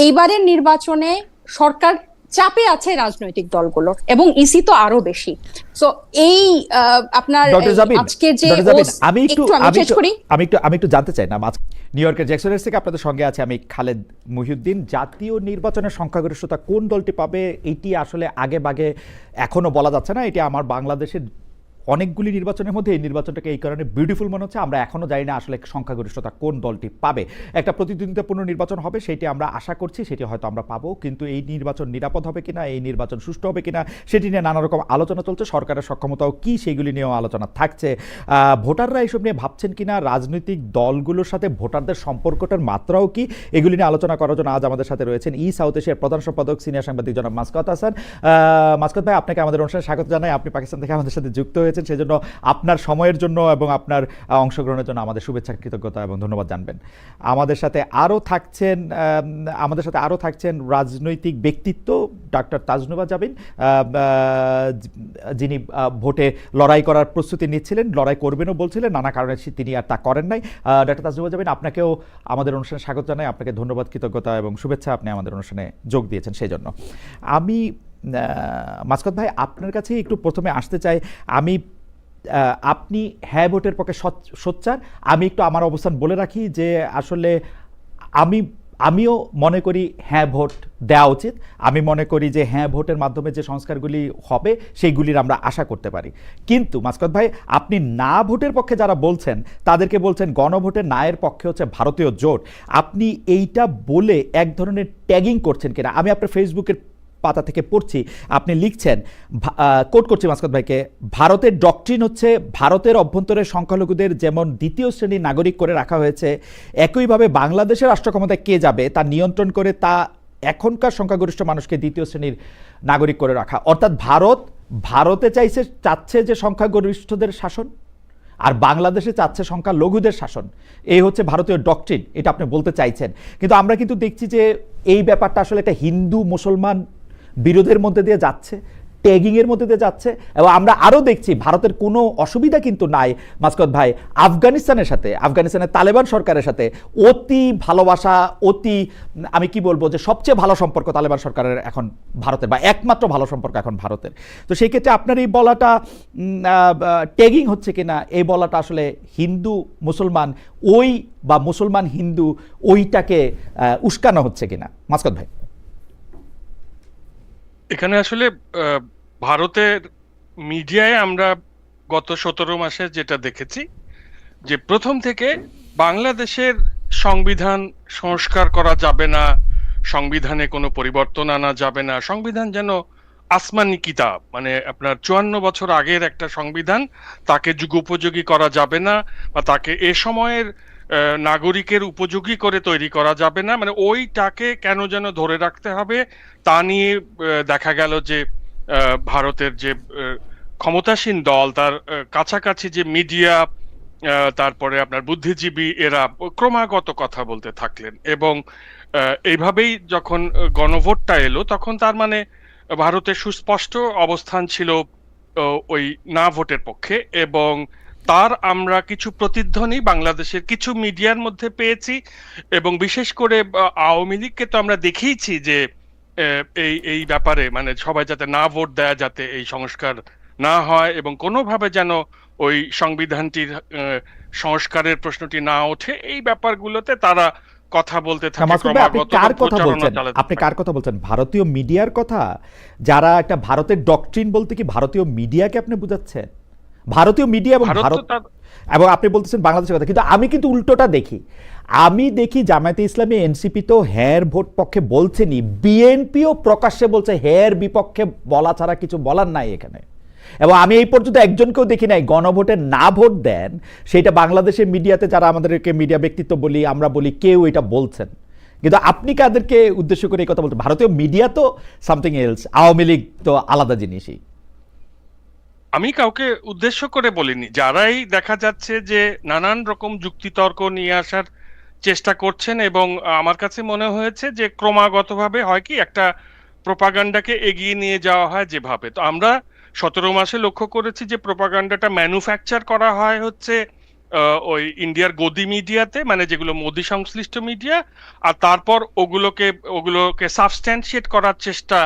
এইবারের নির্বাচনে সরকার চাপে আছে রাজনৈতিক দলগুলোর, এবং ইসি তো আরো বেশি। সো এই আপনার ডক্টর জাবিন, আজকের যে আমি শেষ করি। একটু জানতে চাই না, নিউ ইয়র্কের জ্যাকসনের থেকে আপনাদের সঙ্গে আছে আমি খালেদ মহিউদ্দিন। জাতীয় নির্বাচনের সংখ্যাগরিষ্ঠতা কোন দলটি পাবে এটি আসলে আগে বাগে এখনো বলা যাচ্ছে না। এটি আমার বাংলাদেশের অনেকগুলি নির্বাচনের মধ্যে এই নির্বাচনটাকে এই কারণে বিউটিফুল মনে হচ্ছে, আমরা এখনো জানি না আসলে সংখ্যাগরিষ্ঠতা কোন দলটি পাবে। একটা প্রতিদ্বন্দ্বিতাপূর্ণ নির্বাচন হবে, সেটি আমরা আশা করছি, সেটি হয়তো আমরা পাবো, কিন্তু এই নির্বাচন নিরাপদ হবে কিনা, এই নির্বাচন সুষ্ঠু হবে কিনা, সেটি নিয়ে নানা রকম আলোচনা চলছে। সরকারের সক্ষমতাও কি সেগুলি নিয়েও আলোচনা থাকছে। ভোটাররা এইসব নিয়ে ভাবছেন কিনা, রাজনৈতিক দলগুলোর সাথে ভোটারদের সম্পর্কটার মাত্রাও কি, এগুলি নিয়ে আলোচনা করার জন্য আজ আমাদের সাথে রয়েছেন সাউথ এশিয়ার প্রধান সম্পাদক সিনিয়র সাংবাদিক জনাব মাসকাত হাসান। মাসকাত ভাই, আপনাকে আমাদের অনুষ্ঠানে স্বাগত জানাই। আপনি পাকিস্তান থেকে আমাদের সাথে যুক্ত হয়েছেন, সেজন্য আপনার সময়ের জন্য এবং আপনার অংশগ্রহণের জন্য আমাদের শুভেচ্ছা, কৃতজ্ঞতা এবং ধন্যবাদ জানবেন। আমাদের সাথে আরও থাকছেন রাজনৈতিক ব্যক্তিত্ব ডাক্তার তাজনুবা জাবিন, যিনি ভোটে লড়াই করার প্রস্তুতি নিচ্ছিলেন, লড়াই করবেনও বলছিলেন, নানা কারণে তিনি আর তা করেন নাই। ডাক্তার তাজনুবা জাবিন, আপনাকেও আমাদের অনুষ্ঠানে স্বাগত জানাই, আপনাকে ধন্যবাদ, কৃতজ্ঞতা এবং শুভেচ্ছা, আপনি আমাদের অনুষ্ঠানে যোগ দিয়েছেন সেই জন্য। আমি মাসকাত ভাই আপনার কাছে একটু প্রথমে আসতে চাই। আপনি হ্যাঁ ভোটের পক্ষে সোচ্চার। আমি একটু আমার অবস্থান বলে রাখি যে আসলে আমিও মনে করি হ্যাঁ ভোট দেওয়া উচিত। আমি মনে করি যে হ্যাঁ ভোটের মাধ্যমে যে সংস্কারগুলি হবে সেইগুলির আমরা আশা করতে পারি। কিন্তু মাসকাত ভাই, আপনি না ভোটের পক্ষে যারা বলছেন তাদেরকে বলছেন গণভোটের নায়ের পক্ষে হচ্ছে ভারতীয় জোট। আপনি এইটা বলে এক ধরনের ট্যাগিং করছেন কিনা, আমি আপনার ফেসবুকের পাতা থেকে পড়ছি, আপনি লিখছেন, কোট করছি মাসকাত ভাইকে, ভারতের ডক্ট্রিন হচ্ছে ভারতের অভ্যন্তরের সংখ্যালঘুদের যেমন দ্বিতীয় শ্রেণীর নাগরিক করে রাখা হয়েছে, একইভাবে বাংলাদেশের রাষ্ট্র ক্ষমতায় কে যাবে তা নিয়ন্ত্রণ করে তা এখনকার সংখ্যাগরিষ্ঠ মানুষকে দ্বিতীয় শ্রেণীর নাগরিক করে রাখা। অর্থাৎ ভারতে চাচ্ছে যে সংখ্যাগরিষ্ঠদের শাসন, আর বাংলাদেশে চাচ্ছে সংখ্যালঘুদের শাসন। এই হচ্ছে ভারতীয় ডক্ট্রিন, এটা আপনি বলতে চাইছেন। কিন্তু আমরা কিন্তু দেখছি যে এই ব্যাপারটা আসলে একটা হিন্দু মুসলমান বিরোধের মধ্যে দিয়ে যাচ্ছে, ট্যাগিংয়ের মধ্যে দিয়ে যাচ্ছে। এবং আমরা আরও দেখছি ভারতের কোনো অসুবিধা কিন্তু নাই মাসকাত ভাই, আফগানিস্তানের তালেবান সরকারের সাথে অতি ভালোবাসা, আমি কি বলবো যে সবচেয়ে ভালো সম্পর্ক তালেবান সরকারের এখন ভারতের, বা একমাত্র ভালো সম্পর্ক এখন ভারতের। তো সেই ক্ষেত্রে আপনার এই বলাটা ট্যাগিং হচ্ছে কিনা, এই বলাটা আসলে হিন্দু মুসলমান বা মুসলমান হিন্দু ওইটাকে উস্কানো হচ্ছে কিনা, মাসকাত ভাই? এখানে আসলে ভারতের মিডিয়ায় আমরা গত 17 মাসে যেটা দেখেছি, যে প্রথম থেকে বাংলাদেশের সংবিধান সংস্কার করা যাবে না, সংবিধানে কোনো পরিবর্তন আনা যাবে না, সংবিধান যেন আসমানি কিতাব, মানে আপনার 54 বছর আগের একটা সংবিধান, তাকে যুগোপযোগী করা যাবে না, বা তাকে এ সময়ের নাগরিকের উপযোগী করে তৈরি করা যাবে না, মানে ওইটাকে কেন যেন ধরে রাখতে হবে। তা নিয়ে দেখা গেল যে ভারতের যে ক্ষমতাসীন দল, তার কাছাকাছি যে মিডিয়া, তারপরে আপনার বুদ্ধিজীবী, এরা ক্রমাগত কথা বলতে থাকলেন। এবং এইভাবেই যখন গণভোটটা এলো, তখন তার মানে ভারতের সুস্পষ্ট অবস্থান ছিল ওই না ভোটের পক্ষে। এবং তার আমরা কিছু প্রতিধ্বনি বাংলাদেশের কিছু মিডিয়ার মধ্যে পেয়েছি, এবং বিশেষ করে আওয়ামী লীগকে তো আমরা দেখেইছি যে এই ব্যাপারে, মানে সবাই যাতে না ভোট দেয়, যাতে এই সংস্কার না হয় এবং কোনোভাবে যেন ওই সংবিধানটির সংস্কারের প্রশ্নটি না ওঠে, এই ব্যাপারগুলোতে তারা কথা বলতে থাকে। আপনি কার কথা বলছেন? ভারতীয় মিডিয়ার কথা? যারা একটা ভারতের ডক্ট্রিন বলতে কি ভারতীয় মিডিয়াকে আপনি বুঝাচ্ছেন? ভারতীয় মিডিয়া এবং এবং আপনি বলতেছেন বাংলাদেশের কথা, কিন্তু আমি কিন্তু উল্টোটা দেখি। আমি দেখি জামায়াতে ইসলামী, এনসিপি তো হ্যার ভোট পক্ষে বলছেনি, বিএনপিও প্রকাশ্যে বলছে হ্যার বিপক্ষে বলা ছাড়া কিছু বলার নাই এখানে। এবং আমি এই পর্যন্ত একজনকেও দেখি নাই গণভোটে না ভোট দেন, সেটা বাংলাদেশের মিডিয়াতে যারা আমাদেরকে মিডিয়া ব্যক্তিত্ব বলি, আমরা বলি, কেউ এটা বলছেন। কিন্তু আপনি কাদেরকে উদ্দেশ্য করে এই কথা বলছেন? ভারতীয় মিডিয়া তো সামথিং এলস, আওয়ামী লীগ তো আলাদা জিনিসই। আমি কাউকে উদ্দেশ্য করে বলিনি, যারাই দেখা যাচ্ছে যে নানান রকম যুক্তিতর্ক নিয়ে আসার চেষ্টা করছেন। এবং আমার কাছে মনে হয়েছে যে ক্রমাগতভাবে হয় কি, একটা প্রোপাগান্ডাকে এগিয়ে নিয়ে যাওয়া হয় যেভাবে, তো আমরা 17 মাসে লক্ষ্য করেছি যে প্রোপাগান্ডাটা ম্যানুফ্যাকচার করা হয় হচ্ছে ওই ইন্ডিয়ার গদি মিডিয়াতে, মানে যেগুলো মোদি সংশ্লিষ্ট মিডিয়া, আর তারপর ওগুলোকে সাবস্ট্যান্সিয়েট করার চেষ্টা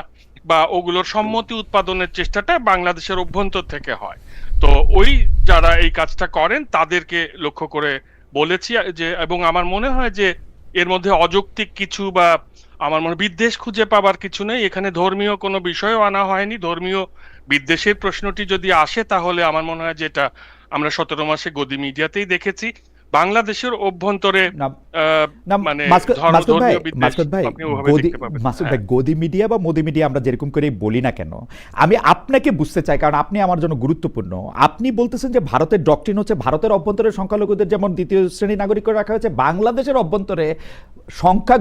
বা ওগুলোর সম্মতি উৎপাদনের চেষ্টাটা বাংলাদেশের অভ্যন্তর থেকে হয়। তো ওই যারা এই কাজটা করেন তাদেরকে লক্ষ্য করে বলেছি যে, এবং আমার মনে হয় যে এর মধ্যে অযৌক্তিক কিছু বা আমার মনে হয় বিদ্বেষ খুঁজে পাবার কিছু নেই। এখানে ধর্মীয় কোনো বিষয়ও আনা হয়নি। ধর্মীয় বিদ্বেষের প্রশ্নটি যদি আসে তাহলে আমার মনে হয় যে এটা আমরা 17 মাসে গদি মিডিয়াতেই দেখেছি। বাংলাদেশের অভ্যন্তরে না না মানে মাসুদ ভাই, ধর্মীয় বিদ্বেষ মাসুদ ভাই, আপনি ওভাবে গদি দেখতে পাবেন। মাসুদ ভাই, গদি মিডিয়া বা মোদি মিডিয়া আমরা যেরকম করে বলি না কেন, আমি আপনাকে বুঝতে চাই, কারণ আপনি আমার জন্য গুরুত্বপূর্ণ। আপনি বলতেছেন যে ভারতের ডক্ট্রিন হচ্ছে ভারতের অভ্যন্তরে সংখ্যালঘুদের যেমন দ্বিতীয় শ্রেণী নাগরিক করে রাখা হয়েছে, বাংলাদেশের অভ্যন্তরে সংখ্যা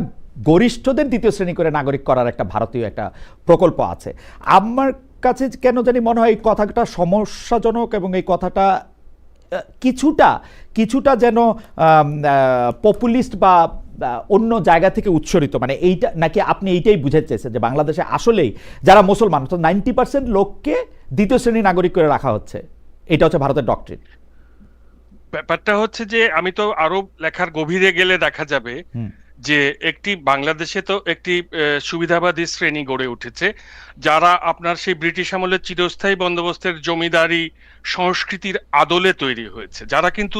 গরিষ্ঠদের দ্বিতীয় শ্রেণী করে নাগরিক করার একটা ভারতীয় একটা প্রকল্প আছে। আমার কাছে কেন জানি মনে হয় এই কথাটা সমস্যাজনক, এবং এই কথাটা কিছুটা যেন পপুলিস্ট বা অন্য জায়গা থেকে উৎসরিত। মানে এইটা নাকি আপনি এইটাই বুঝাতে চাইছেন যে বাংলাদেশে আসলেই যারা মুসলমান, তো 90% লোককে দ্বিতীয় শ্রেণী নাগরিক করে রাখা হচ্ছে, এটা হচ্ছে ভারতের ডক্ট্রিন? ব্যাপারটা হচ্ছে যে আমি তো আরো লেখার গভীরে গেলে দেখা যাবে যে বাংলাদেশে তো একটি সুবিধাবাদী শ্রেণী গড়ে উঠেছে, যারা আপনার সেই ব্রিটিশ আমলের চিরস্থায়ী বন্দোবস্তের জমিদারি সংস্কৃতির আদলে তৈরি হয়েছে, যারা কিন্তু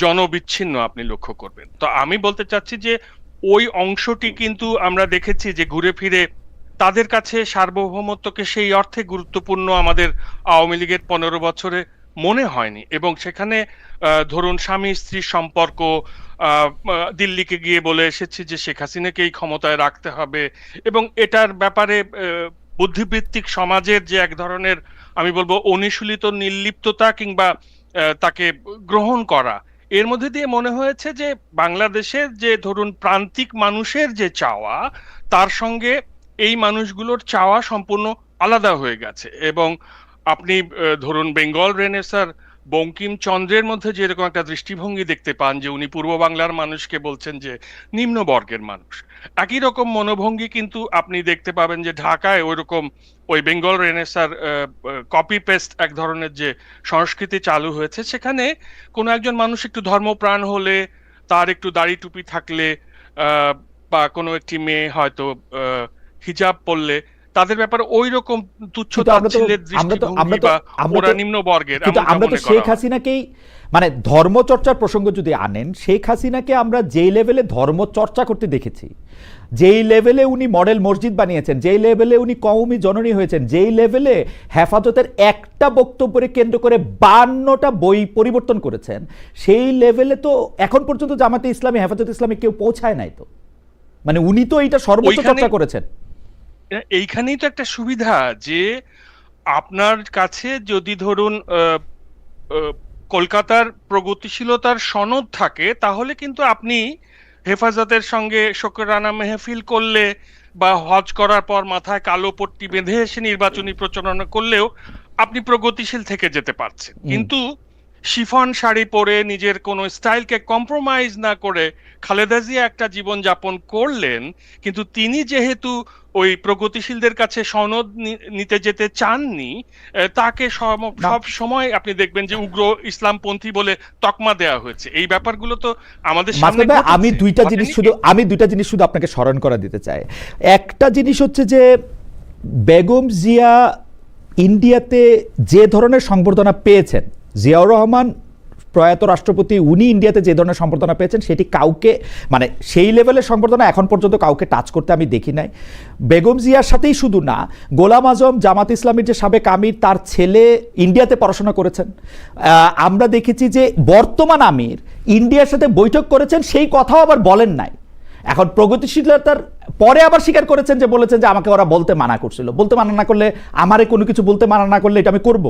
জনবিচ্ছিন্ন, আপনি লক্ষ্য করবেন। তো আমি বলতে চাচ্ছি যে ওই অংশটি কিন্তু আমরা দেখেছি যে ঘুরে ফিরে তাদের কাছে সার্বভৌমত্বকে সেই অর্থে গুরুত্বপূর্ণ আমাদের আওয়ামী লীগের 15 বছরে মনে হয়নি। এবং সেখানে ধরুন স্বামী স্ত্রীর সম্পর্ক, দিল্লিকে গিয়ে বলে এসেছি যে শেখ হাসিনাকেই ক্ষমতায় রাখতে হবে, এবং এটার ব্যাপারে বুদ্ধিবৃত্তিক সমাজের যে এক ধরনের, আমি বলবো, অনুশীলিত নির্লিপ্ততা কিংবা তাকে গ্রহণ করা, এর মধ্যে দিয়ে মনে হয়েছে যে বাংলাদেশের যে ধরুন প্রান্তিক মানুষের যে চাওয়া, তার সঙ্গে এই মানুষগুলোর চাওয়া সম্পূর্ণ আলাদা হয়ে গেছে। এবং আপনি ধরুন বেঙ্গল রেনেসার বঙ্কিমচন্দ্রের মধ্যে যেরকম একটা দৃষ্টিভঙ্গি দেখতে পান যে উনি পূর্ব বাংলার মানুষকে বলছেন যে নিম্ন বর্গের মানুষ, একই রকম মনোভঙ্গি কিন্তু আপনি দেখতে পাবেন যে ঢাকায় ওইরকম ওই বেঙ্গল রেনেসার কপি পেস্ট এক ধরনের যে সংস্কৃতি চালু হয়েছে, সেখানে কোনো একজন মানুষ একটু ধর্মপ্রাণ হলে, তার একটু দাড়ি টুপি থাকলে, বা কোনো একটি মেয়ে হয়তো হিজাব পরলে, তাদের ব্যাপারে ওই রকম তুচ্ছ তাচ্ছিল্যের দৃষ্টিভঙ্গি বা ওরা নিম্ন বর্গের। কিন্তু আমরা তো শেখ হাসিনাকেই, মানে ধর্মচর্চার প্রসঙ্গ যদি আনেন, শেখ হাসিনাকে আমরা যেই লেভেলে ধর্মচর্চা করতে দেখেছি, যেই লেভেলে উনি মডেল মসজিদ বানিয়েছেন, যেই লেভেলে উনি কওমি জননী হয়েছেন, যেই লেভেলে হেফাজতের একটা বক্তব্যকে কেন্দ্র করে 52টা বই পরিবর্তন করেছেন, সেই লেভেলে তো এখন পর্যন্ত জামাতে ইসলামী, হেফাজত ইসলামী কেউ পৌঁছায় নাই। তো মানে উনি তো এইটা সর্বোচ্চ চর্চা করেছেন। এইখানেই তো একটা সুবিধা যে আপনার কাছে যদি ধরুন কলকাতার প্রগতিশীলতার সনদ থাকে, তাহলে কিন্তু আপনি হেফাজতের সঙ্গে শোকরানা মেহফিল করলে বা হজ করার পর মাথায় কালো পট্টি বেঁধে এসে নির্বাচনী প্রচারণা করলেও আপনি প্রগতিশীল থেকে যেতে পারছেন। কিন্তু শিফন শাড়ি পরে নিজের কোনো স্টাইলকে কম্প্রোমাইজ না করে খালেদা জিয়া একটা জীবন যাপন করলেন, কিন্তু তিনি যেহেতু ওই প্রগতিশীলদের কাছে সনদ নিতে যেতে চাননি, তাকে সব সময় আপনি দেখবেন যে উগ্র ইসলামপন্থী বলে তকমা দেয়া হয়েছে। এই ব্যাপারগুলো তো আমাদের সামনে ঘটেছে। আমি দুইটা জিনিস শুধু আপনাকে স্মরণ করা দিতে চাই। একটা জিনিস হচ্ছে যে বেগম জিয়া ইন্ডিয়াতে যে ধরনের সংবর্ধনা পেয়েছেন, জিয়াউর রহমান প্রয়াত রাষ্ট্রপতি, উনি ইন্ডিয়াতে যে ধরনের সংবর্ধনা পেয়েছেন, সেটি কাউকে, মানে সেই লেভেলের সংবর্ধনা এখন পর্যন্ত কাউকে টাচ করতে আমি দেখি নাই। বেগম জিয়ার সাথেই শুধু না, গোলাম আজম জামাত ইসলামীর যে সাবেক আমির, তার ছেলে ইন্ডিয়াতে পড়াশোনা করেছেন। আমরা দেখেছি যে বর্তমান আমির ইন্ডিয়ার সাথে বৈঠক করেছেন, সেই কথাও আবার বলেন নাই। এখন প্রগতিশীলতার পরে আবার স্বীকার করেছেন যে বলেছেন যে আমাকে ওরা বলতে মানা করছিল। বলতে মানা না করলে, আমারে কোনো কিছু বলতে মানা না করলে এটা আমি করব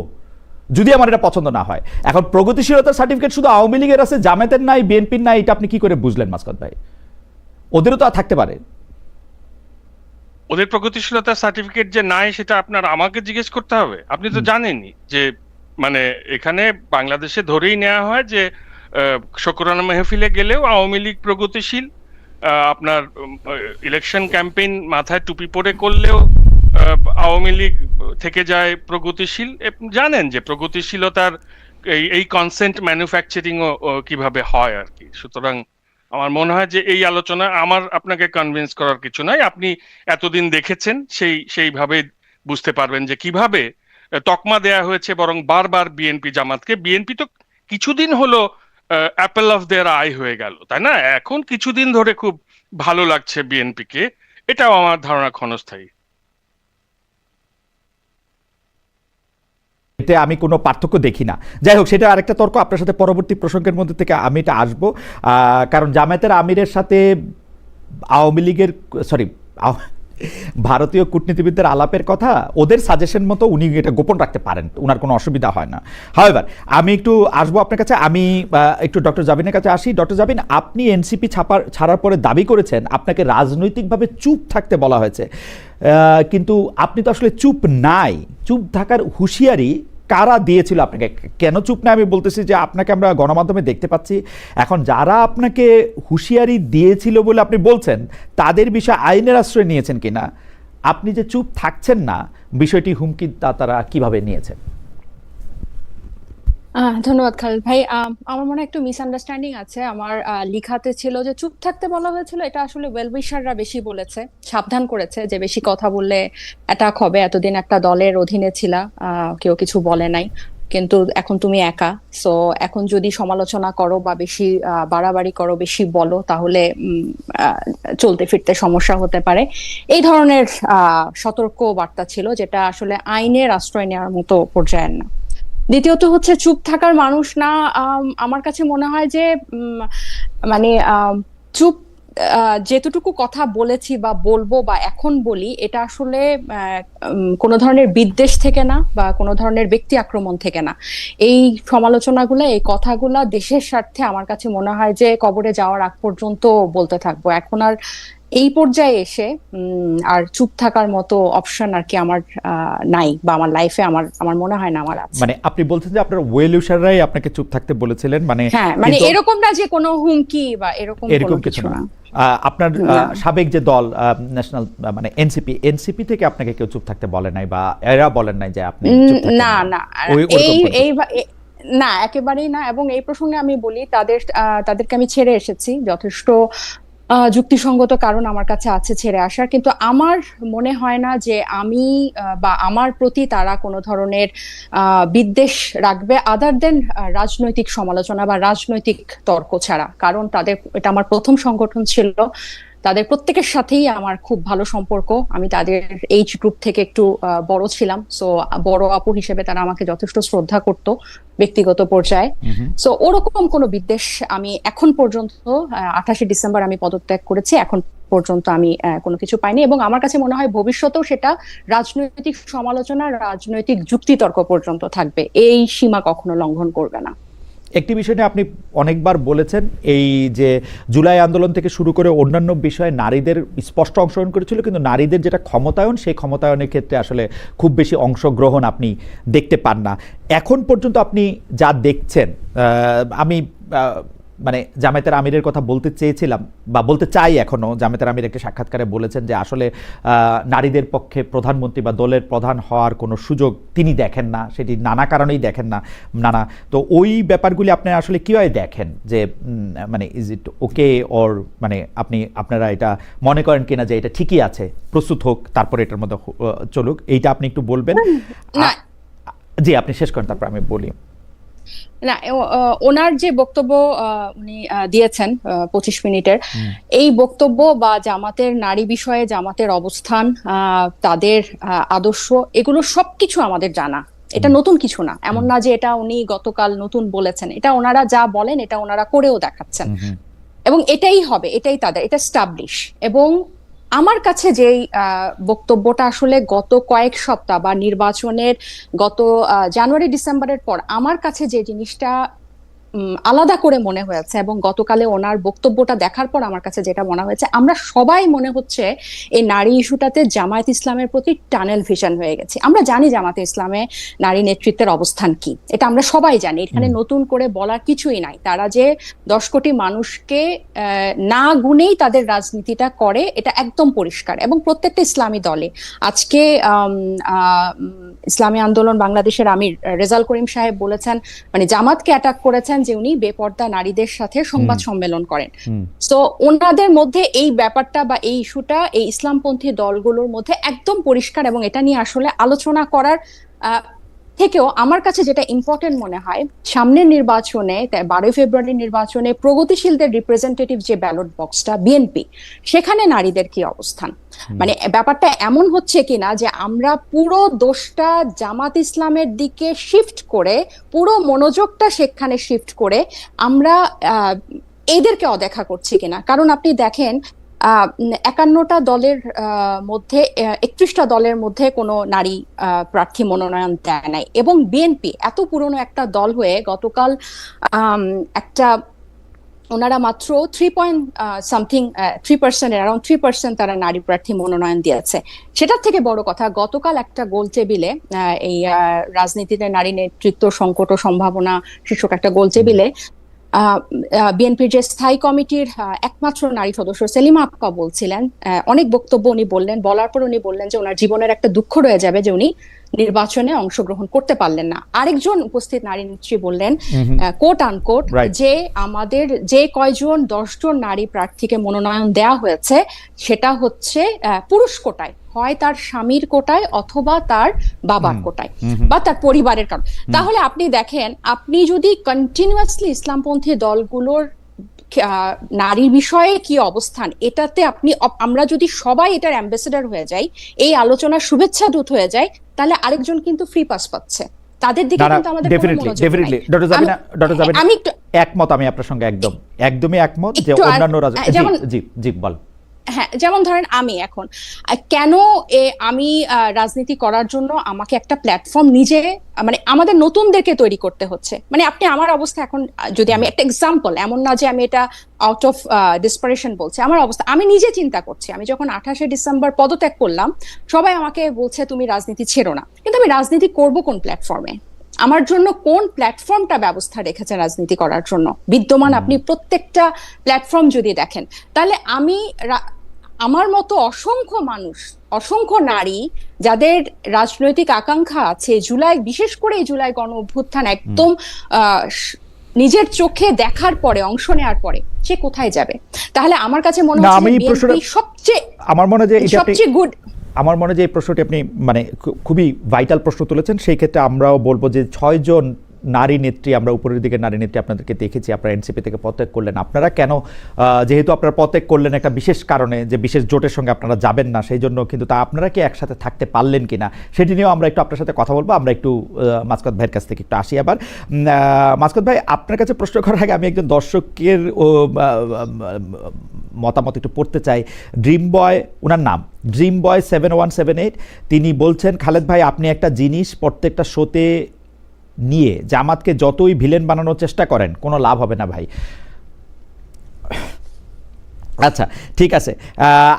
যদি আমার এটা পছন্দ না হয়। এখন প্রগতিশীলতার সার্টিফিকেট শুধু আওয়ামী লীগের আছে, জামাতের নাই, বিএনপির নাই, এটা আপনি কি করে বুঝলেন মাসকাত ভাই? ওদেরও তো থাকতে পারে। ওদের প্রগতিশীলতার সার্টিফিকেট যে নাই সেটা আপনার আমাকে জিজ্ঞেস করতে হবে? আপনি তো জানেনই যে মানে এখানে বাংলাদেশে ধরেই নেওয়া হয় যে শোকরানা মেহফিলে গেলেও আওয়ামী লীগ প্রগতিশীল, আপনার ইলেকশন ক্যাম্পেইন মাথায় টুপি পরে করলেও আওয়ামী লীগ থেকে যায় প্রগতিশীল। জানেন যে প্রগতিশীলতার এই কনসেন্ট ম্যানুফ্যাকচারিং ও কিভাবে হয় আর কি। সুতরাং আমার মনে হয় যে এই আলোচনা আমার আপনাকে কনভিন্স করার কিছু নাই, আপনি এতদিন দেখেছেন সেইভাবে বুঝতে পারবেন যে কিভাবে তকমা দেয়া হয়েছে, বরং বারবার বিএনপি জামাতকে। বিএনপি তো কিছুদিন হলো অ্যাপেল অফ দেয়ার আই হয়ে গেল, তাই না? এখন কিছুদিন ধরে খুব ভালো লাগছে বিএনপি কে, এটাও আমার ধারণা ক্ষণস্থায়ী। এতে আমি কোনো পার্থক্য দেখি না। যাই হোক, সেটা আরেকটা তর্ক, আপনার সাথে পরবর্তী প্রসঙ্গের মধ্যে থেকে আমি এটা আসবো। কারণ জামায়াতের আমিরের সাথে আওয়ামী লীগের, সরি, ভারতীয় কূটনীতিবিদদের আলাপের কথা ওদের সাজেশন মতো উনি এটা গোপন রাখতে পারেন, ওনার কোনো অসুবিধা হয় না। হাওয়েভার, আমি একটু আসবো আপনার কাছে, আমি একটু ডক্টর জাবিনের কাছে আসি। ডক্টর জাবিন, আপনি এনসিপি ছাড়ার পরে দাবি করেছেন আপনাকে রাজনৈতিকভাবে চুপ থাকতে বলা হয়েছে, কিন্তু আপনি তো আসলে চুপ নাই। চুপ থাকার হুঁশিয়ারি কারা দিয়েছিল আপনাকে? কেন চুপ না আমি বলতেছি যে আপনাকে আমরা গণমাধ্যমে দেখতে পাচ্ছি, এখন যারা আপনাকে হুঁশিয়ারি দিয়েছিল বলে আপনি বলছেন তাদের বিষয়ে আইনের আশ্রয় নিয়েছেন কিনা, আপনি যে চুপ থাকছেন না বিষয়টি হুমকি তারা কিভাবে নিয়েছেন? ধন্যবাদ খালিদ ভাই। আমার মনে হয় একটু মিসআন্ডারস্ট্যান্ডিং আছে। আমার লিখাতে ছিল যে চুপ থাকতে বলা হয়েছিল, এটা আসলে ওয়েলউইশাররা বেশি বলেছে, সাবধান করেছে যে বেশি কথা বললে অ্যাটাক হবে। এতদিন একটা দলের অধীনে ছিলা, কেউ কিছু বলে নাই, কিন্তু এখন তুমি একা। সো এখন যদি সমালোচনা করো বা বেশি বাড়াবাড়ি করো, বেশি বলো, তাহলে চলতে ফিরতে সমস্যা হতে পারে। এই ধরনের সতর্ক বার্তা ছিল, যেটা আসলে আইনের আশ্রয় নেওয়ার মতো পর্যায়ের না। দ্বিতীয়ত হচ্ছে চুপ থাকার মানুষ না। আমার কাছে মনে হয় যে মানে চুপ, যেতটুকু কথা বলেছি বা বলবো বা এখন বলি, এটা আসলে কোনো ধরনের বিদ্বেষ থেকে না বা কোনো ধরনের ব্যক্তি আক্রমণ থেকে না। এই সমালোচনাগুলো, এই কথাগুলা দেশের স্বার্থে আমার কাছে মনে হয় যে কবরে যাওয়ার আগ পর্যন্ত বলতে থাকবো। এখন আর এই পর্যায়ে এসে আর চুপ থাকার মতো অপশন আর কি আমার নাই, বা আমার লাইফে আমার আমার মনে হয় না আমার আছে। মানে আপনি বলছেন যে আপনার ওয়েলউইশাররাই আপনাকে চুপ থাকতে বলেছিলেন, মানে হ্যাঁ, মানে এরকম না যে কোনো হুমকি বা এরকম কোনো কিছু না। আপনার সাবেক যে দল ন্যাশনাল, মানে এনসিপি থেকে আপনাকে কেউ চুপ থাকতে বলে নাই, বা এরা বলেন নাই যে আপনি চুপ থাকতে? না না, না, একেবারেই না। এবং এই প্রসঙ্গে আমি বলি, তাদেরকে আমি ছেড়ে এসেছি, যথেষ্ট যুক্তিসঙ্গত কারণ আমার কাছে আছে ছেড়ে আসার। কিন্তু আমার মনে হয় না যে আমি বা আমার প্রতি তারা কোনো ধরনের বিদ্বেষ রাখবে, আদার দেন রাজনৈতিক সমালোচনা বা রাজনৈতিক তর্ক ছাড়া। কারণ এটা আমার প্রথম সংগঠন ছিল, তাদের প্রত্যেকের সাথেই আমার খুব ভালো সম্পর্ক। আমি তাদের এইজ গ্রুপ থেকে একটু বড় ছিলাম, সো বড় আপু হিসেবে তারা আমাকে যথেষ্ট শ্রদ্ধা করত ব্যক্তিগত পর্যায়ে। সো ওরকম কোনো বিদ্বেষ আমি এখন পর্যন্ত, 28 ডিসেম্বর আমি পদত্যাগ করেছি, এখন পর্যন্ত আমি কোনো কিছু পাইনি। এবং আমার কাছে মনে হয় ভবিষ্যতেও সেটা রাজনৈতিক সমালোচনা, রাজনৈতিক যুক্তিতর্ক পর্যন্ত থাকবে, এই সীমা কখনো লঙ্ঘন করবে না। একটি বিষয় নিয়ে আপনি অনেকবার বলেছেন, এই যে জুলাই আন্দোলন থেকে শুরু করে অন্যান্য বিষয়ে নারীদের স্পষ্ট অংশগ্রহণ করেছিল, কিন্তু নারীদের যেটা ক্ষমতায়ন, সেই ক্ষমতায়নের ক্ষেত্রে আসলে খুব বেশি অংশগ্রহণ আপনি দেখতে পান না। এখন পর্যন্ত আপনি যা দেখছেন, আমি মানে জামায়াতের আমিরের কথা বলতে চেয়েছিলাম বা বলতে চাই এখনো, জামায়াতের আমির একটা সাক্ষাৎকারে বলেছেন যে আসলে নারীদের পক্ষে প্রধানমন্ত্রী বা দলের প্রধান হওয়ার কোনো সুযোগ তিনি দেখেন না, সেটি নানা কারণেই দেখেন না। তো ওই ব্যাপারগুলি আপনি আসলে কীভাবে দেখেন, যে মানে ইজ ইট ওকে, ওর মানে আপনারা এটা মনে করেন কিনা যে এটা ঠিকই আছে, প্রস্তুত হোক, তারপরে এটার মধ্যে চলুক, এইটা আপনি একটু বলবেন? জি, আপনি শেষ করেন, তারপর আমি বলি। না, ওনার যে বক্তব্য উনি দিয়েছেন 25 মিনিটের, এই বক্তব্য বা জামাতের নারী বিষয়ে জামাতের অবস্থান, তাদের আদর্শ, এগুলো সবকিছু আমাদের জানা। এটা নতুন কিছু না, এমন না যে এটা উনি গতকাল নতুন বলেছেন। এটা ওনারা যা বলেন এটা ওনারা করেও দেখাচ্ছেন, এবং এটাই হবে, এটাই তাদের, এটা স্টাবলিশ। এবং আমার কাছে যেই বক্তব্যটা আসলে গত কয়েক সপ্তাহ বা নির্বাচনের গত জানুয়ারি ডিসেম্বরের পর আমার কাছে যে জিনিসটা আলাদা করে মনে হয়েছে, এবং গতকালে ওনার বক্তব্যটা দেখার পর আমার কাছে যেটা মনে হয়েছে, আমরা সবাই মনে হচ্ছে এই নারী ইস্যুটাতে জামায়াত ইসলামের প্রতি টানেল ভিশন হয়ে গেছে। আমরা জানি জামায়াত ইসলামে নারী নেতৃত্বের অবস্থান কি, এটা আমরা সবাই জানি, এখানে নতুন করে বলার কিছুই নাই। তারা যে 10 কোটি মানুষকে না গুনেই তাদের রাজনীতিটা করে, এটা একদম পরিষ্কার। এবং প্রত্যেকটা ইসলামী দলে আজকে ইসলামী আন্দোলন বাংলাদেশের আমির রেজাল করিম সাহেব বলেছেন, মানে জামাতকে অ্যাটাক করেছেন যে উনি বেপর্দা নারীদের সাথে সংবাদ সম্মেলন করেন। তো ওনাদের মধ্যে এই ব্যাপারটা বা এই ইস্যুটা এই ইসলামপন্থী দলগুলোর মধ্যে একদম পরিষ্কার, এবং এটা নিয়ে আসলে আলোচনা করার থেকেও আমার কাছে যেটা ইম্পর্টেন্ট মনে হয়, সামনের নির্বাচনে 12 ফেব্রুয়ারি নির্বাচনে প্রগতিশীলদের রিপ্রেজেন্টেটিভ যে ব্যালট বক্সটা বিএনপি, সেখানে নারীদের কি অবস্থান। মানে ব্যাপারটা এমন হচ্ছে কিনা যে আমরা পুরো দোষটা জামাত ইসলামের দিকে শিফট করে, পুরো মনোযোগটা সেখানে শিফট করে আমরা এদেরকে অদেখা করছি কিনা। কারণ আপনি দেখেন 51টা দলের মধ্যে 31টা দলের মধ্যে কোনো নারী প্রার্থী মনোনয়ন দেয় নাই, এবং বিএনপি এত পুরনো একটা দল হয়ে গতকাল একটা ওনারা মাত্র 3% অ্যারাউন্ড 3% তারা নারী প্রার্থী মনোনয়ন দিয়েছে। সেটার থেকে বড় কথা, গতকাল একটা গোল টেবিলে এই রাজনীতিতে নারী নেতৃত্ব সংকট ও সম্ভাবনা শীর্ষক একটা গোল টেবিলে বিএনপির যে স্থায়ী কমিটির একমাত্র নারী সদস্য সেলিমা আপা বলছিলেন, অনেক বক্তব্য উনি বললেন, বলার পর উনি বললেন যে ওনার জীবনের একটা দুঃখ রয়ে যাবে যে উনি নির্বাচনে অংশগ্রহণ করতে পারলেন না। আরেকজন উপস্থিত নারী নেত্রী বললেন কোট আনকোট যে আমাদের যে কয়জন 10 জন নারী প্রার্থীকে মনোনয়ন দেওয়া হয়েছে সেটা হচ্ছে পুরুষ কোটায়, হয় তার স্বামীর কোটায় অথবা তার বাবার কোটায় বা তার পরিবারের কারণ। তাহলে আপনি দেখেন, আপনি যদি কন্টিনিউয়াসলি ইসলামপন্থী দলগুলোর নারীর বিষয়ে কি অবস্থান, এটাতে আমরা যদি সবাই এটার অ্যাম্বাসেডর হয়ে যাই, এই আলোচনার শুভেচ্ছা দূত হয়ে যায়, তাহলে আরেকজন কিন্তু ফ্রি পাস পাচ্ছে। তাদের দিকে কিন্তু আমাদের কোনো মনোযোগ নাই। ডক্টর জাবিনা, আমি একমত, আমি আপনার সঙ্গে একদমই একমত যে অন্যান্য জি জি বল। হ্যাঁ, যেমন ধরেন আমি এখন কেন আমি রাজনীতি করার জন্য আমাকে একটা প্ল্যাটফর্ম নিজে, মানে আমাদের নতুনদেরকে তৈরি করতে হচ্ছে। মানে আপনি আমার অবস্থা এখন, যদি আমি একটা এক্সাম্পল, এমন না যে আমি এটা আউট অফ ডিসপারেশন বলছি, আমার অবস্থা আমি নিজে চিন্তা করছি। আমি যখন 28শে ডিসেম্বর পদত্যাগ করলাম, সবাই আমাকে বলছে তুমি রাজনীতি ছেড়ো না, কিন্তু আমি রাজনীতি করব কোন প্ল্যাটফর্মে? আমার জন্য কোন প্ল্যাটফর্মটা ব্যবস্থা রেখেছে রাজনীতি করার জন্য? বিদ্যমান আপনি প্রত্যেকটা প্ল্যাটফর্ম যদি দেখেন, তাহলে আমার মতো অসংখ্য মানুষ, অসংখ্য নারী যাদের রাজনৈতিক আকাঙ্ক্ষা আছে, বিশেষ করে এই জুলাই গণ অভ্যুত্থান একদম নিজের চোখে দেখার পরে, অংশ নেওয়ার পরে সে কোথায় যাবে? তাহলে আমার কাছে মনে হচ্ছে সবচেয়ে গুড। আমার মনে হয় যে এই প্রশ্নটি আপনি মানে খুবই ভাইটাল প্রশ্ন তুলেছেন। সেই ক্ষেত্রে আমরাও বলবো যে 6 জন নারী নেত্রী, আমরা উপরের দিকে নারী নেত্রী আপনাদেরকে দেখেছি, আপনারা এনসিপি থেকে পদত্যাগ করলেন। আপনারা কেন, যেহেতু আপনারা পদত্যাগ করলেন একটা বিশেষ কারণে, যে বিশেষ জোটের সঙ্গে আপনারা যাবেন না, সেই জন্য কিন্তু তা আপনারা কি একসাথে থাকতে পারলেন কিনা সেটি নিয়েও আমরা একটু আপনার সাথে কথা বলবো। আমরা একটু মাসকাত ভাইয়ের কাছ থেকে একটু আসি। আবার মাসকাত ভাই, আপনার কাছে প্রশ্ন করার আগে আমি একজন দর্শকের মতামত একটু পড়তে চাই। ড্রিম বয়, ওনার নাম ড্রিম বয় 7178, তিনি বলছেন, খালেদ ভাই আপনি একটা জিনিস প্রত্যেকটা শোতে নিয়ে জামাতকে যতই ভিলেন বানানোর চেষ্টা করেন কোনো লাভ হবে না ভাই। আচ্ছা ঠিক আছে।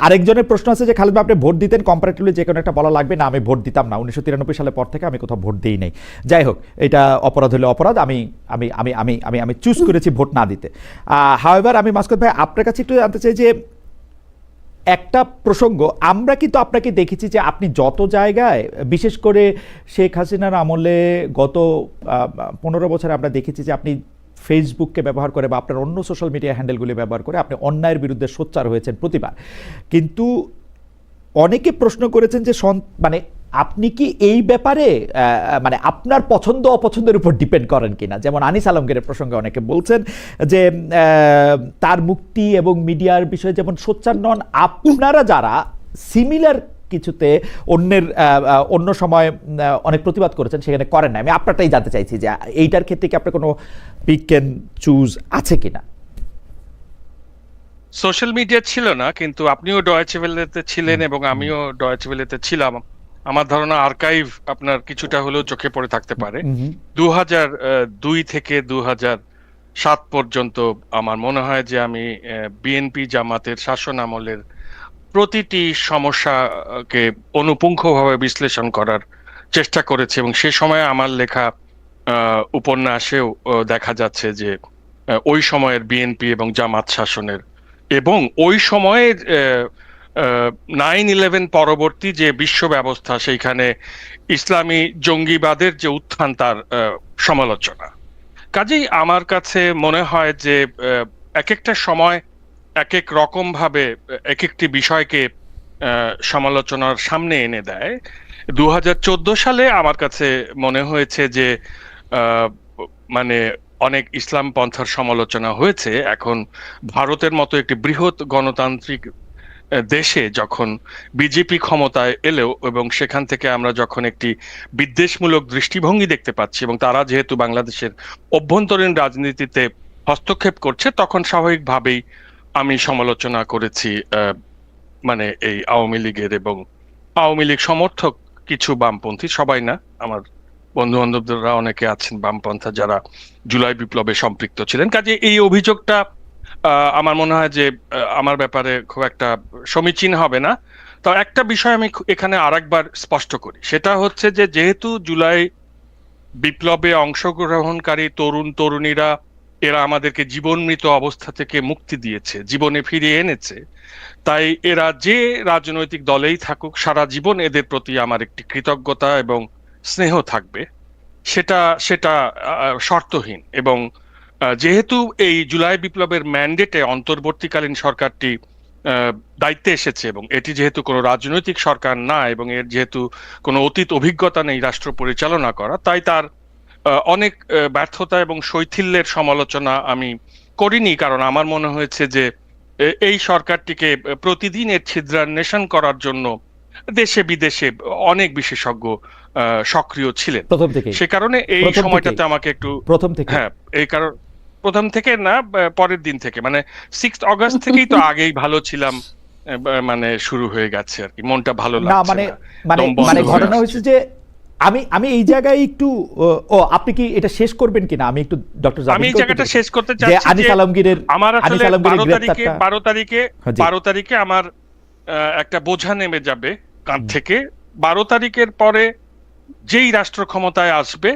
আরেকজনের প্রশ্ন আছে যে খালেদ ভাই আপনি ভোট দিতেন, কম্পারেটিভলি যে কোনো একটা বলা লাগবে না। আমি ভোট দিতাম না, 1993 সালের পর থেকে আমি কোথাও ভোট দিই নাই। যাই হোক, এটা অপরাধ হলে অপরাধ, আমি আমি আমি আমি আমি আমি চুজ করেছি ভোট না দিতে। হাওয়েভার আমি মাসকাত ভাই আপনার কাছে একটু জানতে চাই যে একটা প্রসঙ্গ, আমরা কিন্তু আপনাকে দেখেছি যে আপনি যত জায়গায়, বিশেষ করে শেখ হাসিনার আমলে গত 15 বছরে আমরা দেখেছি যে আপনি ফেসবুককে ব্যবহার করে বা আপনার অন্য সোশ্যাল মিডিয়া হ্যান্ডেলগুলি ব্যবহার করে আপনি অন্যায়ের বিরুদ্ধে সোচ্চার হয়েছেন প্রতিবার। কিন্তু অনেকে প্রশ্ন করেছেন যে মানে আপনি কি এই ব্যাপারে মানে আপনার পছন্দ অপছন্দের উপর ডিপেন্ড করেন কিনা? যেমন আনিস আলমগীরের প্রসঙ্গে অনেকে বলছেন যে তার মুক্তি এবং মিডিয়ার বিষয়ে যেমন সোচ্চার নন, আপনারা যারা সিমিলার কিছুতে অন্য সময় অনেক প্রতিবাদ করেছেন সেখানে করেন না। আমি আপনারটাই জানতে চাইছি যে এইটার ক্ষেত্রে কি আপনার কোনো পিক অ্যান্ড চুজ আছে কিনা? সোশ্যাল মিডিয়া ছিল না, কিন্তু আপনিও ডয়েচে ভেলেতে ছিলেন এবং আমিও ডয়েচে ভেলেতে ছিলাম। আমার ধারণা আর্কাইভ আপনার কিছুটা হলেও চোখে পড়ে থাকতে পারে। 2002 থেকে সাত পর্যন্ত আমার মনে হয় যে আমি বিএনপি জামাতের শাসন আমলের প্রতিটি সমস্যাকে অনুপুঙ্খভাবে বিশ্লেষণ করার চেষ্টা করেছি, এবং সে সময় আমার লেখা উপন্যাসেও দেখা যাচ্ছে যে ওই সময়ের বিএনপি এবং জামাত শাসনের এবং ওই সময়ের 9/11 পরবর্তী যে বিশ্ব ব্যবস্থা, সেইখানে ইসলামী জঙ্গিবাদের যে উত্থান, তার সমালোচনা। কাজেই আমার কাছে মনে হয় যে এক একটা সময় এক এক রকম ভাবে এক একটি বিষয়কে সমালোচনার সামনে এনে দেয়। 2014 সালে আমার কাছে মনে হয়েছে যে আহ, মানে অনেক ইসলাম পন্থার সমালোচনা হয়েছে। এখন ভারতের মতো একটি বৃহৎ গণতান্ত্রিক দেশে যখন বিজেপি ক্ষমতায় এলেও, এবং সেখান থেকে আমরা যখন একটি বিদ্বেষমূলক দৃষ্টিভঙ্গি দেখতে পাচ্ছি, এবং তারা যেহেতু বাংলাদেশের অভ্যন্তরীণ রাজনীতিতে হস্তক্ষেপ করছে, তখন স্বাভাবিকভাবেই আমি সমালোচনা করেছি মানে এই আওয়ামী লীগের এবং আওয়ামী লীগ সমর্থক কিছু বামপন্থী, সবাই না, আমার বন্ধু বান্ধবরা অনেকে আছেন বামপন্থা যারা জুলাই বিপ্লবে সম্পৃক্ত ছিলেন। কাজে এই অভিযোগটা আমার মনে হয় যে আমার ব্যাপারে খুব একটা সমীচীন হবে না। তো একটা বিষয় আমি এখানে আরেকবার স্পষ্ট করি, সেটা হচ্ছে যে যেহেতু জুলাই বিপ্লবে অংশগ্রহণকারী তরুণ তরুণীরা, এরা আমাদেরকে জীবন মৃত অবস্থা থেকে মুক্তি দিয়েছে, জীবনে ফিরিয়ে এনেছে, তাই এরা যে রাজনৈতিক দলেই থাকুক, সারা জীবন এদের প্রতি আমার একটি কৃতজ্ঞতা এবং স্নেহ থাকবে। সেটা সেটা শর্তহীন। এবং যেহেতু এই জুলাই বিপ্লবের ম্যান্ডেটে অন্তর্বর্তীকালীন সরকারটি দায়িত্বে এসেছে, এবং এটি যেহেতু কোনো রাজনৈতিক সরকার না, এবং এর যেহেতু কোনো অতীত অভিজ্ঞতা নেই রাষ্ট্র পরিচালনা করা, তাই তার অনেক ব্যর্থতা এবং শৈথিল্যের সমালোচনা আমি করিনি। কারণ আমার মনে হয়েছে যে এই সরকারটিকে প্রতিদিন এর ছিদ্রান্বেষণ করার জন্য দেশে বিদেশে অনেক বিশেষজ্ঞ সক্রিয় ছিলেন। প্রথম থেকে, সে কারণে এই প্রথম সময়টাতে থেকেই, আমাকে একটু, প্রথম থেকে। হ্যাঁ, এই কারণ প্রথম থেকে না, পরের দিন থেকে, মানে 6 অগস্ট থেকেই তো আগেই ভালো ছিলাম, মানে শুরু হয়ে গেছে আর কি, মনটা ভালো না লাগছে মানে না, মানে দম বন্ধ মানে হয়ে ঘটনা আসছে। হয়েছে যে আমি এই জায়গায় একটু আপনি কি এটা শেষ করবেন কিনা, আমি একটু ডক্টর আমি এই জায়গাটা শেষ করতে যে চাচ্ছি আনিস যে আলমগীরের আমার আসলে 12 তারিখে গ্রেফতারটা। 12 তারিখে আমার একটা বোঝা নেমে যাবে কাঁধ থেকে। 12 তারিখের পরে যেই রাষ্ট্র ক্ষমতায় আসবে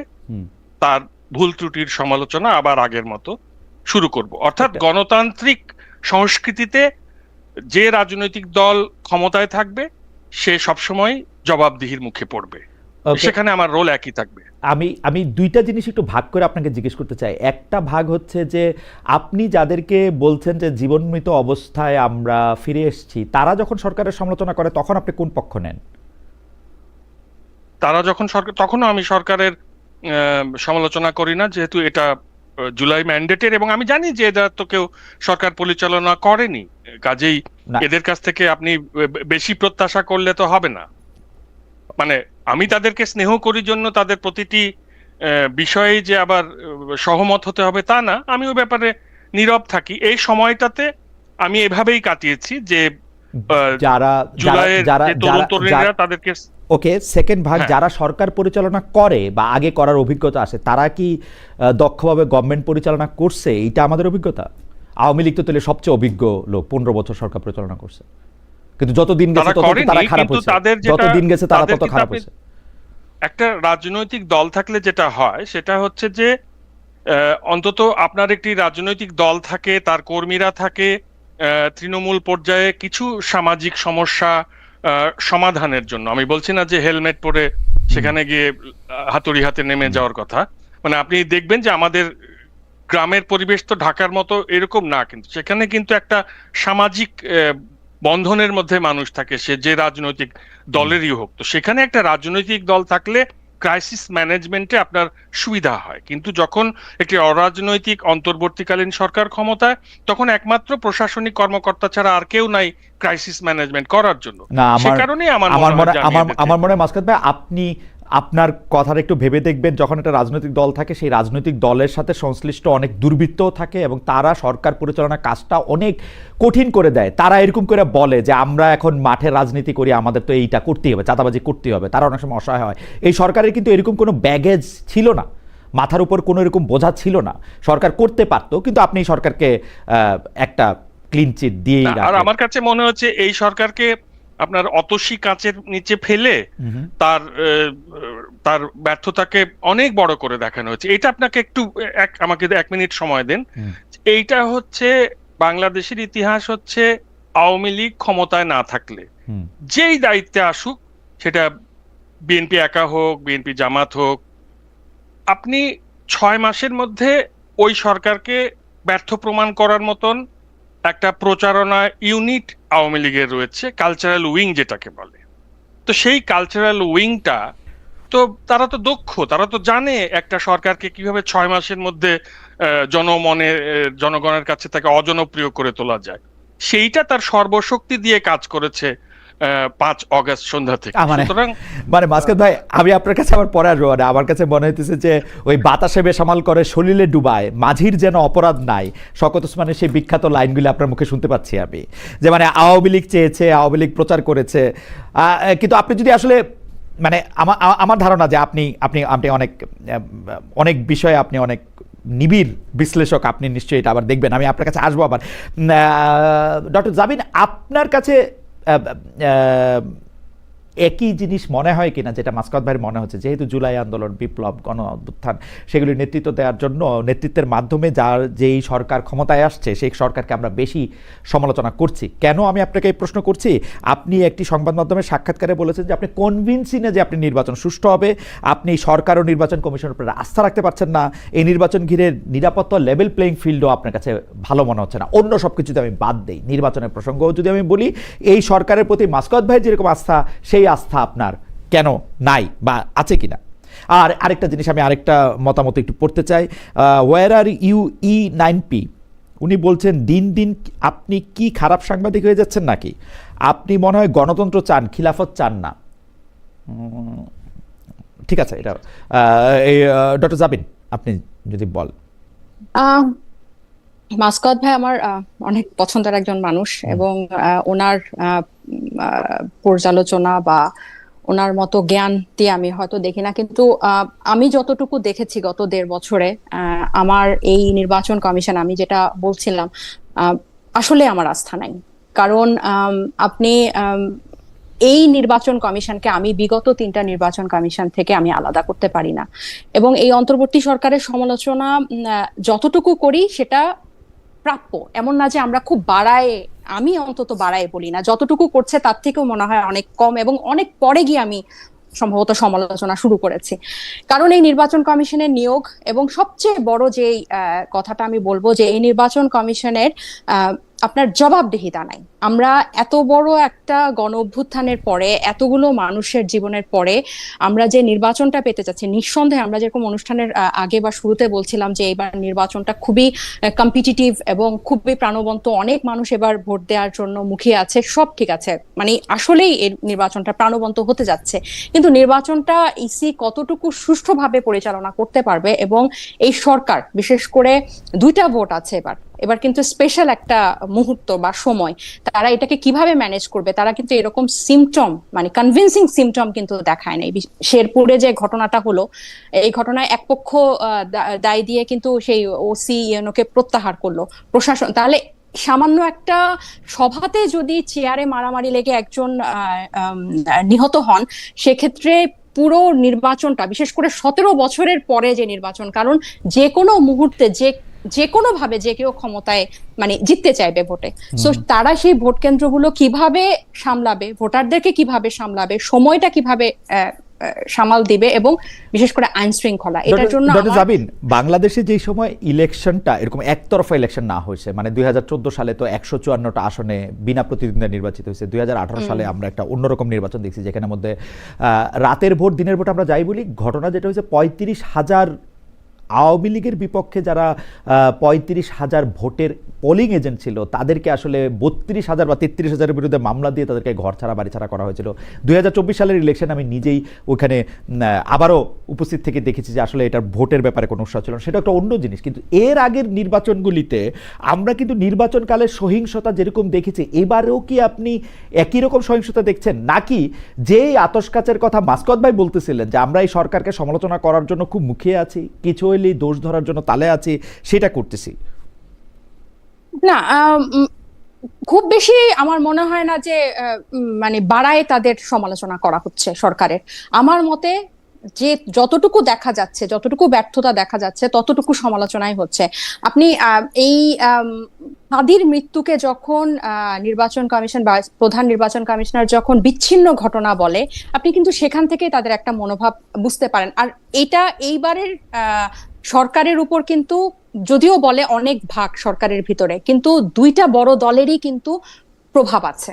তার ভুল ত্রুটির সমালোচনা আবার আগের মতো শুরু করব। অর্থাৎ গণতান্ত্রিক সংস্কৃতিতে যে রাজনৈতিক দল ক্ষমতায় থাকবে সে সবসময় জবাবদিহির মুখে পড়বে, সেখানে আমার রোল একই থাকবে। আমি দুইটা জিনিস একটু ভাগ করে আপনাকে জিজ্ঞেস করতে চাই। একটা ভাগ হচ্ছে যে আপনি যাদেরকে বলছেন যে জীবনমৃত অবস্থায় আমরা ফিরে এসেছি, তারা যখন সরকারের সমালোচনা করে তখন আপনি কোন পক্ষ নেন? তারা যখন সরকার, তখনও আমি সরকারের সমালোচনা করি না, যেহেতু এটা জুলাই ম্যান্ডেটের, এবং আমি জানি যে এরা তো কেউ সরকার পরিচালনা করেনি, কাজেই এদের কাছ থেকে আপনি বেশি প্রত্যাশা করলে তো হবে না। মানে আমি তাদেরকে স্নেহ করি জন্য তাদের প্রতিটি বিষয়ে যে আবার সহমত হতে হবে তা না, আমি ওই ব্যাপারে নীরব থাকি। এই সময়টাতে আমি এভাবেই কাটিয়েছি যে যারা জুলাইয়ের যে তরুণ তরুণীরা তাদেরকে। ওকে, সেকেন্ড ভাগ, যারা সরকার পরিচালনা করে বা আগে করার অভিজ্ঞতা আছে, তারা কি দক্ষভাবে গভর্নমেন্ট পরিচালনা করছে? এইটা আমাদের অভিজ্ঞতা। আওয়ামী লীগ তো তাহলে সবচেয়ে অভিজ্ঞ লোক, 15 বছর সরকার পরিচালনা করছে, কিন্তু যত দিন গেছে তত তারা খারাপ হচ্ছে, যত দিন গেছে তারা তত খারাপ হচ্ছে। একটা রাজনৈতিক দল থাকলে যেটা হয় সেটা হচ্ছে যে অন্তত আপনার একটি রাজনৈতিক দল থাকে, তার কর্মীরা থাকে, তৃণমূল পর্যায়ে কিছু সামাজিক সমস্যা সমাধানের জন্য। আমি বলছি না যে হেলমেট পরে সেখানে গিয়ে হাতুড়ি হাতে নেমে যাওয়ার কথা। মানে আপনি দেখবেন যে আমাদের গ্রামের পরিবেশ তো ঢাকার মতো এরকম না, কিন্তু সেখানে কিন্তু একটা সামাজিক বন্ধনের মধ্যে মানুষ থাকে, সে যে রাজনৈতিক দলেরই হোক। তো সেখানে একটা রাজনৈতিক দল থাকলে ক্রাইসিস ম্যানেজমেন্টে আপনার সুবিধা হয়। কিন্তু যখন একটি অরাজনৈতিক অন্তর্বর্তীকালীন সরকার ক্ষমতায়, তখন একমাত্র প্রশাসনিক কর্মকর্তা ছাড়া আর কেউ নাই ক্রাইসিস ম্যানেজমেন্ট করার জন্য। সে কারণেই আমার মনে হয় মাসকাত ভাই, আপনি আপনার কথাটা একটু ভেবে দেখবেন, যখন একটা রাজনৈতিক দল থাকে, সেই রাজনৈতিক দলের সাথে সংশ্লিষ্ট অনেক দুর্বৃত্তও থাকে, এবং তারা সরকার পরিচালনার কাজটা অনেক কঠিন করে দেয়। তারা এরকম করে বলে যে আমরা এখন মাঠে রাজনীতি করি, আমাদের তো এইটা করতেই হবে, চাঁদাবাজি করতেই হবে। তারা অনেক সময় অসহায় হয়। এই সরকারের কিন্তু এরকম কোনো ব্যাগেজ ছিল না। মাথার উপর কোনো এরকম বোঝা ছিল না, সরকার করতে পারতো, কিন্তু আপনি সরকারকে একটা ক্লিন চিট দিয়েই আর রাখেন। আমার কাছে মনে হচ্ছে এই সরকারকে আপনার অতসী কাচের নিচে ফেলে তার তার ব্যর্থতাকে অনেক বড় করে দেখানো হচ্ছে। এটা আপনাকে একটু আমাকে 1 মিনিট সময় দেন। এইটা হচ্ছে বাংলাদেশের ইতিহাস হচ্ছে আওয়ামী লীগ ক্ষমতায় না থাকলে যেই দায়িত্বে আসুক, সেটা বিএনপি একা হোক, বিএনপি জামাত হোক, আপনি 6 মাসের মধ্যে ওই সরকারকে ব্যর্থ প্রমাণ করার মতন একটা প্রচারণা ইউনিট আওয়ামী লীগের রয়েছে, কালচারাল উইং যেটাকে বলে। তো সেই কালচারাল উইংটা তো তারা তো দক্ষ, তারা তো জানে একটা সরকারকে কিভাবে 6 মাসের মধ্যে জনগণের কাছে তাকে অজনপ্রিয় করে তোলা যায়। সেইটা তার সর্বশক্তি দিয়ে কাজ করেছে 5 অগস্ট সন্ধ্যা থেকে। সুতরাং মাসকাত ভাই, আমি আপনার কাছে আবার পরে আসবো। আমার কাছে মনে হইতেছে যে ওই বাতাসে বেসামাল করে সলিলে ডুবায়, মাঝির যেন অপরাধ নাই, শওকত ওসমানের সেই বিখ্যাত লাইনগুলি আপনার মুখে শুনতে পাচ্ছি আমি, যে মানে আওয়ামী লীগ চেয়েছে, আওয়ামী লীগ প্রচার করেছে। কিন্তু আপনি যদি আসলে মানে আমার ধারণা যে আপনি আপনি আপনি অনেক অনেক বিষয়ে আপনি অনেক নিবিড় বিশ্লেষক, আপনি নিশ্চয়ই এটা আবার দেখবেন, আমি আপনার কাছে আসবো আবার। ডক্টর জাবিন, আপনার কাছে একই জিনিস মনে হয় কিনা যেটা মাসকাত ভাইয়ের মনে হচ্ছে, যেহেতু জুলাই আন্দোলন, বিপ্লব, গণ অভ্যুত্থান, সেগুলি নেতৃত্ব দেওয়ার জন্য, নেতৃত্বের মাধ্যমে যেই সরকার ক্ষমতায় আসছে সেই সরকারকে আমরা বেশি সমালোচনা করছি। কেন আমি আপনাকে এই প্রশ্ন করছি? আপনি একটি সংবাদ মাধ্যমের সাক্ষাৎকারে বলেছেন যে আপনি কনভিন্সিং যে আপনি নির্বাচন সুষ্ঠু হবে, আপনি সরকার ও নির্বাচন কমিশনের উপরে আস্থা রাখতে পারছেন না, এই নির্বাচন ঘিরে নিরাপত্তা লেভেল প্লেইং ফিল্ডও আপনার কাছে ভালো মনে হচ্ছে না। অন্য সব কিছু যদি আমি বাদ দিই, নির্বাচনের প্রসঙ্গও যদি আমি বলি, এই সরকারের প্রতি মাসকাত ভাইয়ের যেরকম আস্থা, সেই আস্থা আপনার কেন নাই বা আছে কিনা? আর আরেকটা জিনিস, আমি আরেকটা মতামত একটু পড়তে চাই। ওয়ার আর ইউ E9P, উনি বলছেন দিন দিন আপনি কি খারাপ সাংবাদিক হয়ে যাচ্ছেন নাকি? আপনি মনে হয় গণতন্ত্র চান, খিলাফত চান না। ঠিক আছে, এটা ডক্টর জাবিন আপনি যদি বল। মাসকাত ভাই আমার অনেক পছন্দের একজন মানুষ, এবং ওনার পর্যালোচনা বা ওনার মতো জ্ঞান দিয়ে আমি হয়তো দেখি না, কিন্তু আমি যতটুকু দেখেছি গত 1.5 বছরে আমার এই নির্বাচন কমিশন, আমি যেটা বলছিলাম, আসলে আমার আস্থা নাই। কারণ আপনি এই নির্বাচন কমিশনকে আমি বিগত 3টা নির্বাচন কমিশন থেকে আমি আলাদা করতে পারি না, এবং এই অন্তর্বর্তী সরকারের সমালোচনা যতটুকু করি সেটা প্রাপ্য। এমন না যে আমরা খুব বাড়ায়, আমি অন্তত বাড়ায় বলি না, যতটুকু করছে তার থেকেও মনে হয় অনেক কম, এবং অনেক পরে গিয়ে আমি সম্ভবত সমালোচনা শুরু করেছি। কারণ এই নির্বাচন কমিশনের নিয়োগ, এবং সবচেয়ে বড় যে কথাটা আমি বলবো, যে এই নির্বাচন কমিশনের আপনার জবাবদিহিতা নাই। আমরা এত বড় একটা গণ অভ্যুত্থানের পরে, এতগুলো মানুষের জীবনের পরে আমরা যে নির্বাচনটা পেতে যাচ্ছি, নিঃসন্দেহে আমরা যেরকম অনুষ্ঠানের আগে বা শুরুতে বলছিলাম যে এবার নির্বাচনটা খুবই কম্পিটিটিভ এবং খুবই প্রাণবন্ত, অনেক মানুষ এবার ভোট দেওয়ার জন্য মুখিয়ে আছে, সব ঠিক আছে, মানে আসলেই এই নির্বাচনটা প্রাণবন্ত হতে যাচ্ছে। কিন্তু নির্বাচনটা ইসি কতটুকু সুষ্ঠুভাবে পরিচালনা করতে পারবে, এবং এই সরকার বিশেষ করে 2টা ভোট আছে এবার কিন্তু স্পেশাল একটা মুহূর্ত বা সময়, তারা এটাকে কিভাবে ম্যানেজ করবে, তারা কিন্তু এরকম সিমটম, মানে কনভিন্সিং সিমটম কিন্তু দেখায় নাই। শেরপুরে যে ঘটনাটা হলো, এই ঘটনায় এক পক্ষ দায় দিয়ে কিন্তু সেই ওসি ইউনোকে প্রত্যাহার করলো প্রশাসন। তাহলে সামান্য একটা সভাতে যদি চেয়ারে মারামারি লেগে একজন নিহত হন, সেক্ষেত্রে পুরো নির্বাচনটা, বিশেষ করে 17 বছরের পরে যে নির্বাচন, কারণ যে কোনো মুহূর্তে যে কোনো ভাবে যে কেউ ক্ষমতায় মানে জিততে চাইবে ভোটে, সো তারা সেই ভোট কেন্দ্রগুলো কিভাবে সামলাবে, ভোটারদেরকে কিভাবে সামলাবে, সময়টা কিভাবে সামাল দিবে, এবং বিশেষ করে আইন শৃঙ্খলা, এটার জন্য জাবিন, বাংলাদেশে যে সময় ইলেকশনটা এরকম একতরফা ইলেকশন না হয়েছে, মানে 2014 সালে তো 154টা আসনে বিনা প্রতিদ্বন্দ্বিতা নির্বাচিত হয়েছে, 2018 সালে আমরা একটা অন্যরকম নির্বাচন দেখছি, যেখানে মধ্যে রাতের ভোট দিনের ভোট আমরা যাই বলি, ঘটনা যেটা হয়েছে 35,000 আওয়ামী লীগের বিপক্ষে যারা 35,000 ভোটের পোলিং এজেন্ট ছিল তাদেরকে আসলে 32,000 বা 33,000-এর বিরুদ্ধে মামলা দিয়ে তাদেরকে ঘর ছাড়া বাড়ি ছাড়া করা হয়েছিল। 2024 সালের ইলেকশন আমি নিজেই ওইখানে আবারও উপস্থিত থেকে দেখেছি যে আসলে এটার ভোটের ব্যাপারে কোনো উৎসাহ ছিল না, সেটা একটা অন্য জিনিস। কিন্তু এর আগের নির্বাচনগুলিতে আমরা কিন্তু নির্বাচনকালে সহিংসতা যেরকম দেখেছি, এবারেও কি আপনি একই রকম সহিংসতা দেখছেন, নাকি যেই আতশকাচের কথা মাসকত ভাই বলতেছিলেন যে আমরা এই সরকারকে সমালোচনা করার জন্য খুব মুখিয়ে আছি, কিছু হইলেই দোষ ধরার জন্য তালে আছি, সেটা করতেছি? না, খুব বেশি আমার মনে হয় না যে মানে বাড়ায় তাদের সমালোচনা করা হচ্ছে সরকারের। আমার মতে যে যতটুকু দেখা যাচ্ছে, যতটুকু ব্যর্থতা দেখা যাচ্ছে, ততটুকু সমালোচনাই হচ্ছে। আপনি এই হাদির মৃত্যুকে যখন নির্বাচন কমিশন বা প্রধান নির্বাচন কমিশনার যখন বিচ্ছিন্ন ঘটনা বলে, আপনি কিন্তু সেখান থেকে তাদের একটা মনোভাব বুঝতে পারেন। আর এটা এইবারের সরকারের উপর কিন্তু, যদিও বলে অনেক ভাগ সরকারের ভিতরে, কিন্তু দুইটা বড় দলেরই কিন্তু প্রভাব আছে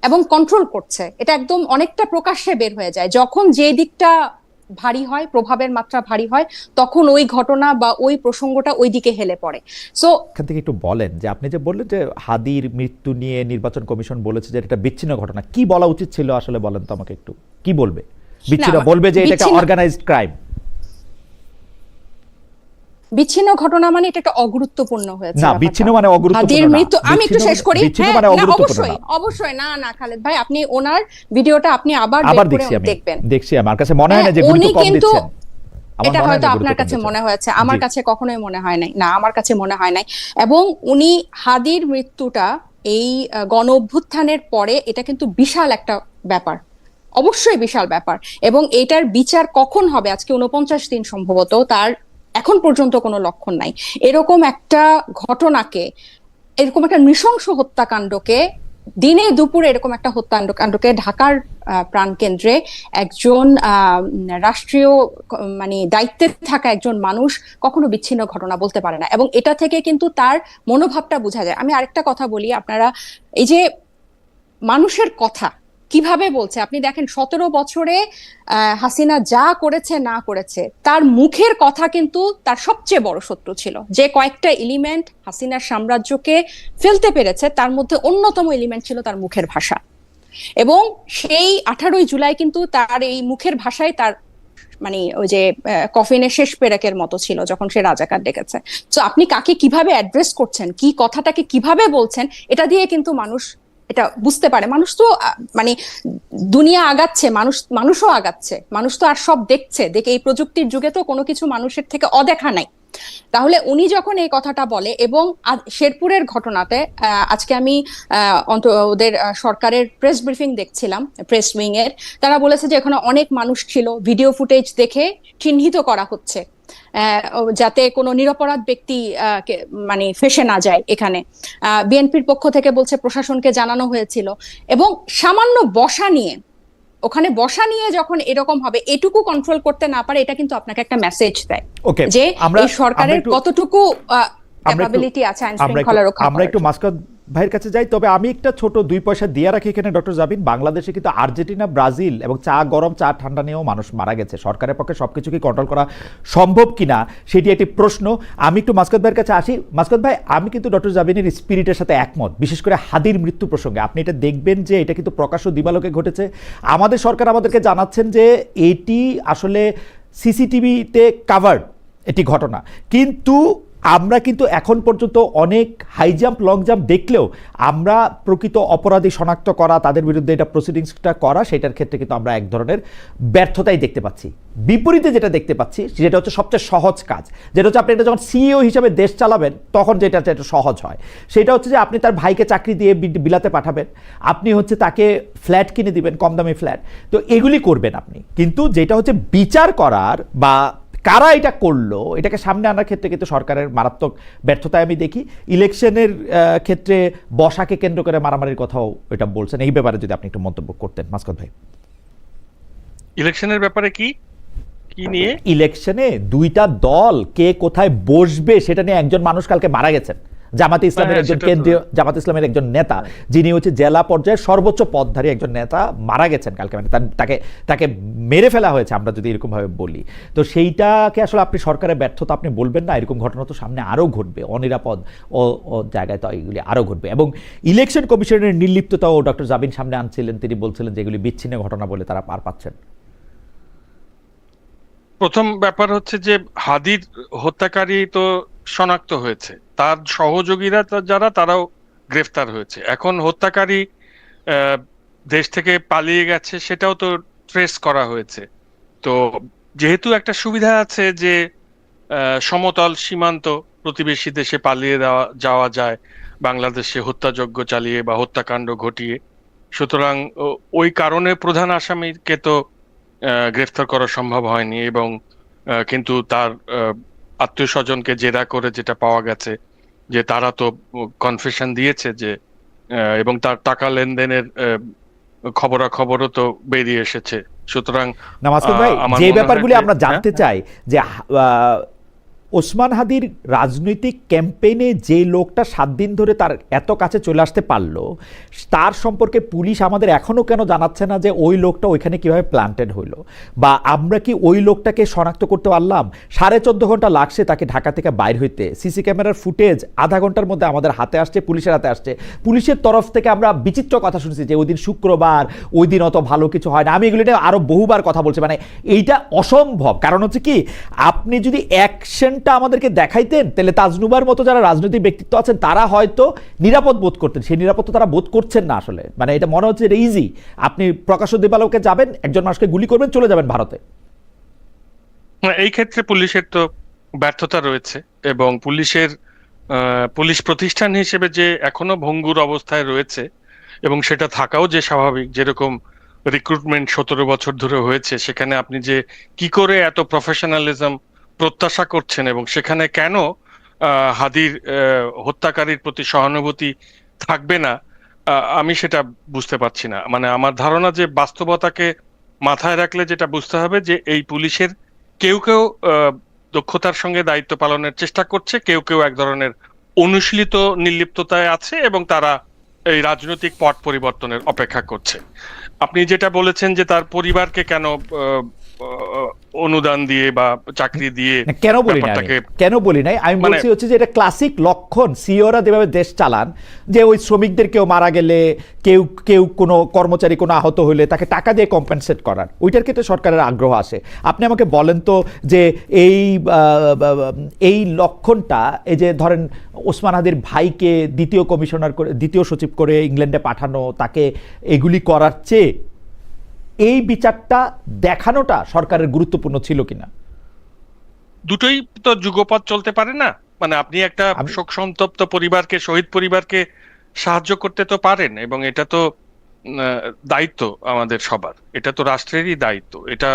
এবং কন্ট্রোল করছে। এটা একদম অনেকটা প্রকাশ্যে বের হয়ে যায় যখন যে দিকটা ভারী হয়, প্রভাবের মাত্রা ভারী হয়, তখন ওই ঘটনা বা ওই প্রসঙ্গটা ওই দিকে হেলে পড়ে। সো এখান থেকে একটু বলেন যে আপনি যে বললেন যে হাদির মৃত্যু নিয়ে নির্বাচন কমিশন বলেছে যে এটা বিচ্ছিন্ন ঘটনা, কি বলা উচিত ছিল আসলে বলেন তো আমাকে একটু, কি বলবে? বিচ্ছিন্ন বলবে যে এটা একটা অর্গানাইজড ক্রাইম? বিচ্ছিন্ন ঘটনা মানে এটা একটা অগুরুত্বপূর্ণ হয়েছে। না, বিচ্ছিন্ন মানে অগুরুত্বপূর্ণ হাদির না। মৃত্যু, আমি একটু শেষ করি। বিচ্ছিন্ন হ্যাঁ, মানে না, অগুরুত্বপূর্ণ অবশ্যই না। অবশ্যই না, না খালেদ ভাই, আপনি ওনার ভিডিওটা আপনি আবার দেখছি, আমি দেখবেন। দেখছি, আমার কাছে মনে হয় না যে উনি গুরুত্ব কম কিন্তু, দিচ্ছেন। এটা হয়তো আপনার কাছে মনে হয়েছে, আমার কাছে কখনোই মনে হয় নাই। না, আমার কাছে মনে হয় নাই। এবং উনি হাদির মৃত্যুটা এই গণ অভ্যুত্থানের পরে এটা কিন্তু বিশাল একটা ব্যাপার, অবশ্যই বিশাল ব্যাপার। এবং এটার বিচার কখন হবে, আজকে 49 দিন সম্ভবত, তার এখন পর্যন্ত কোনো লক্ষণ নাই। এরকম একটা ঘটনাকে, এরকম একটা নৃশংস হত্যাকাণ্ডকে, দিনে দুপুরে এরকম একটা হত্যাকাণ্ডকে ঢাকার প্রাণকেন্দ্রে একজন রাষ্ট্রীয় মানে দায়িত্বে থাকা একজন মানুষ কখনো বিচ্ছিন্ন ঘটনা বলতে পারে না। এবং এটা থেকে কিন্তু তার মনোভাবটা বোঝা যায়। আমি আরেকটা কথা বলি, আপনারা এই যে মানুষের কথা কিভাবে বলছে, আপনি দেখেন 17 বছরে হাসিনা যা করেছে না করেছে, তার মুখের কথা কিন্তু তার সবচেয়ে বড় শত্রু ছিল। যে কয়েকটা এলিমেন্ট হাসিনার সাম্রাজ্যকে ফেলতে পেরেছে, তার মধ্যে অন্যতম এলিমেন্ট ছিল তার মুখের ভাষা। এবং সেই 18ই জুলাই কিন্তু তার এই মুখের ভাষায় তার মানে ওই যে কফিনের শেষ পেরেকের মতো ছিল যখন সে রাজাকার ডেকেছে। তো আপনি কাকে কিভাবে অ্যাড্রেস করছেন, কি কথাটাকে কিভাবে বলছেন, এটা দিয়ে কিন্তু মানুষ এটা বুঝতে পারে। মানুষ তো মানে দুনিয়া আগাচ্ছে, মানুষও আগাচ্ছে, মানুষ তো আর সব দেখছে, দেখে এই প্রযুক্তির যুগে তো কোনো কিছু মানুষের থেকে অদেখা নাই। তাহলে উনি যখন এই কথাটা বলে, এবং শেরপুরের ঘটনাতে আজকে আমি ওদের সরকারের প্রেস ব্রিফিং দেখছিলাম, প্রেস উইং এর, তারা বলেছে যে এখানে অনেক মানুষ ছিল, ভিডিও ফুটেজ দেখে চিহ্নিত করা হচ্ছে যাতে কোনো নিরপরাধ ব্যক্তি মানে ফেসে না যায়। এখানে বিএনপির পক্ষ থেকে বলছে প্রশাসনকে জানানো হয়েছিল। এবং সামান্য ওখানে বসা নিয়ে যখন এরকম হবে, এটুকু কন্ট্রোল করতে না পারে, এটা কিন্তু আপনাকে একটা মেসেজ দেয় যে এই সরকারের কতটুকু ক্যাপাবিলিটি আছে আইন শৃঙ্খলা রক্ষা করার। আমরা একটু মাসকাত ভাইয়ের কাছে যাই, তবে আমি একটা ছোট 2 পয়সা দিয়ে রাখি এখানে। ডক্টর জাবিন, বাংলাদেশে কিন্তু আর্জেন্টিনা, ব্রাজিল এবং চা গরম চা ঠান্ডা নিয়েও মানুষ মারা গেছে। সরকারের পক্ষে সবকিছু কি কন্ট্রোল করা সম্ভব কিনা সেটি একটি প্রশ্ন। আমি একটু মাসকাত ভাইয়ের কাছে আসি। মাসকাত ভাই, আমি কিন্তু ডক্টর জাবিনের স্পিরিটের সাথে একমত, বিশেষ করে হাদির মৃত্যু প্রসঙ্গে। আপনি এটা দেখবেন যে এটা কিন্তু প্রকাশ্য দিবালোকে ঘটেছে। আমাদের সরকার আমাদেরকে জানাচ্ছেন যে এটি আসলে সিসিটিভিতে কাভার্ড এটি ঘটনা, কিন্তু আমরা কিন্তু এখন পর্যন্ত অনেক হাই জাম্প লং জাম্প দেখলেও আমরা প্রকৃত অপরাধী শনাক্ত করা, তাদের বিরুদ্ধে এটা প্রসিডিংসটা করা, সেটার ক্ষেত্রে কিন্তু আমরা এক ধরনের ব্যর্থতাই দেখতে পাচ্ছি। বিপরীতে যেটা দেখতে পাচ্ছি যেটা হচ্ছে সবচেয়ে সহজ কাজ, যেটা হচ্ছে আপনি এটা যখন সিইও হিসাবে দেশ চালাবেন তখন যেটা সহজ হয়, সেটা হচ্ছে যে আপনি তার ভাইকে চাকরি দিয়ে বিলাতে পাঠাবেন, আপনি হচ্ছে তাকে ফ্ল্যাট কিনে দিবেন, কম দামি ফ্ল্যাট, তো এগুলি করবেন আপনি। কিন্তু যেটা হচ্ছে বিচার করার বা কারা এটা করলো এটাকে সামনে আনার ক্ষেত্রে কিন্তু সরকারের মারাত্মক ব্যর্থতায় আমি দেখি। ইলেকশনের ক্ষেত্রে বসাকে কেন্দ্র করে মারামারির কথাও এটা বলছেন, এই ব্যাপারে যদি আপনি একটু মন্তব্য করতেন মাসকাত ভাই। ইলেকশনের ব্যাপারে কি নিয়ে? ইলেকশনে দুইটা দল কে কোথায় বসবে সেটা নিয়ে একজন মানুষ কালকে মারা গেছেন, জামাতে ইসলামের একজন কেন্দ্রীয় জামাতে ইসলামের একজন নেতা, যিনি হচ্ছে জেলা পর্যায়ে সর্বোচ্চ পদধারী একজন নেতা, মারা গেছেন কালকে, মানে তাকে তাকে মেরে ফেলা হয়েছে, আমরা যদি এরকম ভাবে বলি। তো সেইটাকে আসলে আপনি সরকারের ব্যর্থতা আপনি বলবেন না? এরকম ঘটনা তো সামনে আরো ঘটবে, অনিরাপদ ও জায়গায় তো এগুলি আরো ঘটবে। এবং ইলেকশন কমিশনের নির্লিপ্ততাও ডক্টর জাবিন সামনে আনছিলেন, তিনি বলছিলেন যে এগুলি বিচ্ছিন্ন ঘটনা বলে তারা পার পাচ্ছেন। প্রথম ব্যাপার হচ্ছে যে হাদির হত্যাকারী তো শনাক্ত হয়েছে, তার সহযোগীরা যারা তারাও গ্রেফতার হয়েছে। এখন হত্যাকারী দেশ থেকে পালিয়ে গেছে সেটাও তো ট্রেস করা হয়েছে। তো যেহেতু একটা সুবিধা আছে যে সমতল সীমান্ত প্রতিবেশী দেশে পালিয়ে যাওয়া যায় বাংলাদেশে হত্যাযজ্ঞ চালিয়ে বা হত্যাকাণ্ড ঘটিয়ে, সুতরাং ওই কারণে প্রধান আসামিকে তো গ্রেফতার করা সম্ভব হয়নি। এবং কিন্তু তার আত্মীয় স্বজনকে জেরা করে যেটা পাওয়া গেছে যে তারা তো কনফেশন দিয়েছে যে এবং তার টাকা লেনদেনের খবরাখবরও তো বেরিয়ে এসেছে। সুতরাং নামাজুল ভাই, যে ব্যাপারগুলি আমরা জানতে চাই যে ওসমান হাদির রাজনৈতিক ক্যাম্পেইনে যে লোকটা 7 দিন ধরে তার এত কাছে চলে আসতে পারলো, তার সম্পর্কে পুলিশ আমাদের এখনো কেন জানাচ্ছে না যে ওই লোকটা ওইখানে কিভাবে প্ল্যান্টেড হইলো, বা আমরা কি ওই লোকটাকে শনাক্ত করতে পারলাম? 14.5 ঘন্টা লাগছে তাকে ঢাকা থেকে বাইর হইতে, সিসি ক্যামেরার ফুটেজ আধা ঘন্টার মধ্যে আমাদের হাতে আসছে, পুলিশের হাতে আসছে। পুলিশের তরফ থেকে আমরা বিচিত্র কথা শুনছি যে ওই দিন শুক্রবার, ওই দিন অত ভালো কিছু হয় না। আমি এগুলি নিয়ে আরো বহুবার কথা বলছি, মানে এইটা অসম্ভব। কারণ হচ্ছে কি, আপনি যদি অ্যাকশন আমাদেরকে দেখাইতেন তাহলে তাজনুবার মতো যারা রাজনৈতিক ব্যক্তিত্ব আছেন তারা হয়তো নিরাপদ বোধ করতেন। সেই নিরাপত্তা তারা বোধ করছেন না আসলে। মানে এটা মনে হচ্ছে এটা ইজি, আপনি প্রকাশ্য দিবালোকে যাবেন, একজন মানুষকে গুলি করবেন, চলে যাবেন ভারতে। এই ক্ষেত্রে পুলিশের তো ব্যর্থতা রয়েছে, এবং পুলিশ প্রতিষ্ঠান হিসেবে যে এখনো ভঙ্গুর অবস্থায় রয়েছে, এবং সেটা থাকাও যে স্বাভাবিক। যেরকম রিক্রুটমেন্ট 17 বছর ধরে হয়েছে, সেখানে আপনি যে কি করে এত প্রফেশনালিজম প্রত্যাশা করছেন এবং সেখানে কেন হাদির হত্যাকারীর প্রতি সহানুভূতি থাকবে না, আমি সেটা বুঝতে পারছি না। মানে আমার ধারণা যে বাস্তবতাকে মাথায় রাখলে যেটা বুঝতে হবে যে এই পুলিশের কেউ কেউ দক্ষতার সঙ্গে দায়িত্ব পালনের চেষ্টা করছে, কেউ কেউ এক ধরনের অনুশীলিত নির্লিপ্ততায় আছে এবং তারা এই রাজনৈতিক পট পরিবর্তনের অপেক্ষা করছে। আপনি যেটা বলেছেন যে তার পরিবারকে কেন অনুদান দিয়ে বা চাকরি দিয়ে, কেন বলি নাই, আমি বলছি হচ্ছে যে এটা ক্লাসিক লক্ষণ সিওরা যেভাবে দেশ চালান, যে ওই শ্রমিকদের কেউ মারা গেলে, কেউ কোনো কর্মচারী কোনো আহত হলে তাকে টাকা দিয়ে কম্পেনসেট করার, ওইটার ক্ষেত্রে সরকারের আগ্রহ আসে। আপনি আমাকে বলেন তো যে এই লক্ষণটা, এই যে ধরেন ওসমান হাদির ভাইকে দ্বিতীয় সচিব করে ইংল্যান্ডে পাঠানো, তাকে এগুলি করার চেয়ে এই বিচারটা দেখানোটা সরকারের গুরুত্বপূর্ণ ছিল কিনা? দুটোই তো যুগপৎ চলতে পারে না। মানে আপনি একটা শোক সন্তপ্ত পরিবারকে, শহীদ পরিবারকে সাহায্য করতে তো পারেন, এবং এটা তো দায়িত্ব আমাদের সবার, এটা তো রাষ্ট্রেরই দায়িত্ব। এটা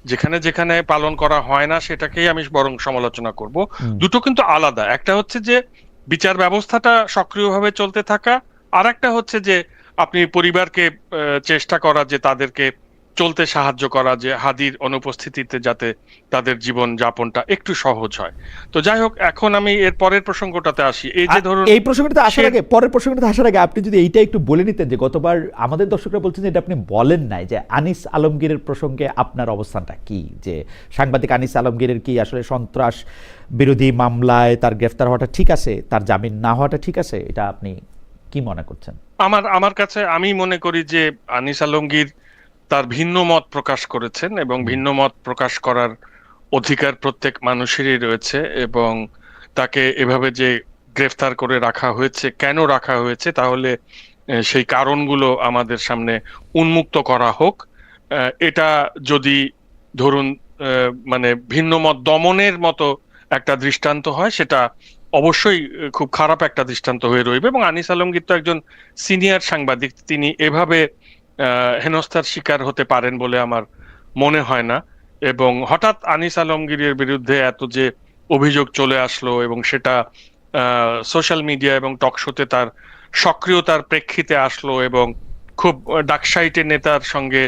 যেখানে যেখানে পালন করা হয় না সেটাকেই আমি বরং সমালোচনা করব। দুটো কিন্তু আলাদা। একটা হচ্ছে যে বিচার ব্যবস্থাটা সক্রিয়ভাবে চলতে থাকা, আর একটা হচ্ছে যে আপনি পরিবারকে চেষ্টা করা যে তাদেরকে চলতে সাহায্য করা, যে হাদির অনুপস্থিতিতে যাতে তাদের জীবন যাপনটা একটু সহজ হয়। তো যাই হোক, এখন আমি এর পরের প্রসঙ্গটাতে আসি। এই যে ধরুন, এই প্রসঙ্গটাতে আসার আগে, পরের প্রসঙ্গটাতে আসার আগে আপনি যদি এইটা একটু বলে নিতেন যে গতবার আমাদের দর্শকরা বলছেন যে এটা আপনি বলেন নাই, যে আনিস আলমগীরের প্রসঙ্গে আপনার অবস্থানটা কি, যে সাংবাদিক আনিস আলমগীরের কি আসলে সন্ত্রাস বিরোধী মামলায় তার গ্রেফতার হওয়াটা ঠিক আছে, তার জামিন না হওয়াটা ঠিক আছে, এটা আপনি কি মনে করছেন? আমার কাছে, আমি মনে করি যে আনিস আলমগীর তার ভিন্ন মত প্রকাশ করেছেন, এবং ভিন্ন মত প্রকাশ করার অধিকার প্রত্যেক মানুষেরই রয়েছে। এবং তাকে এভাবে যে গ্রেফতার করে রাখা হয়েছে, কেন রাখা হয়েছে, তাহলে সেই কারণগুলো আমাদের সামনে উন্মুক্ত করা হোক। এটা যদি ধরুন মানে ভিন্ন মত দমনের মতো একটা দৃষ্টান্ত হয়, সেটা অবশ্যই খুব খারাপ একটা দৃষ্টান্ত হয়ে রইবে। এবং আনিস আলমগীর তো একজন সিনিয়র সাংবাদিক, তিনি এভাবে হেনস্থার শিকার হতে পারেন বলে আমার মনে হয় না। এবং হঠাৎ আনিস আলমগীরের বিরুদ্ধে এত যে অভিযোগ চলে আসলো, এবং সেটা সোশ্যাল মিডিয়া এবং টকশোতে তার সক্রিয়তার প্রেক্ষিতে আসলো, এবং খুব ডাকসাইটে নেতার সঙ্গে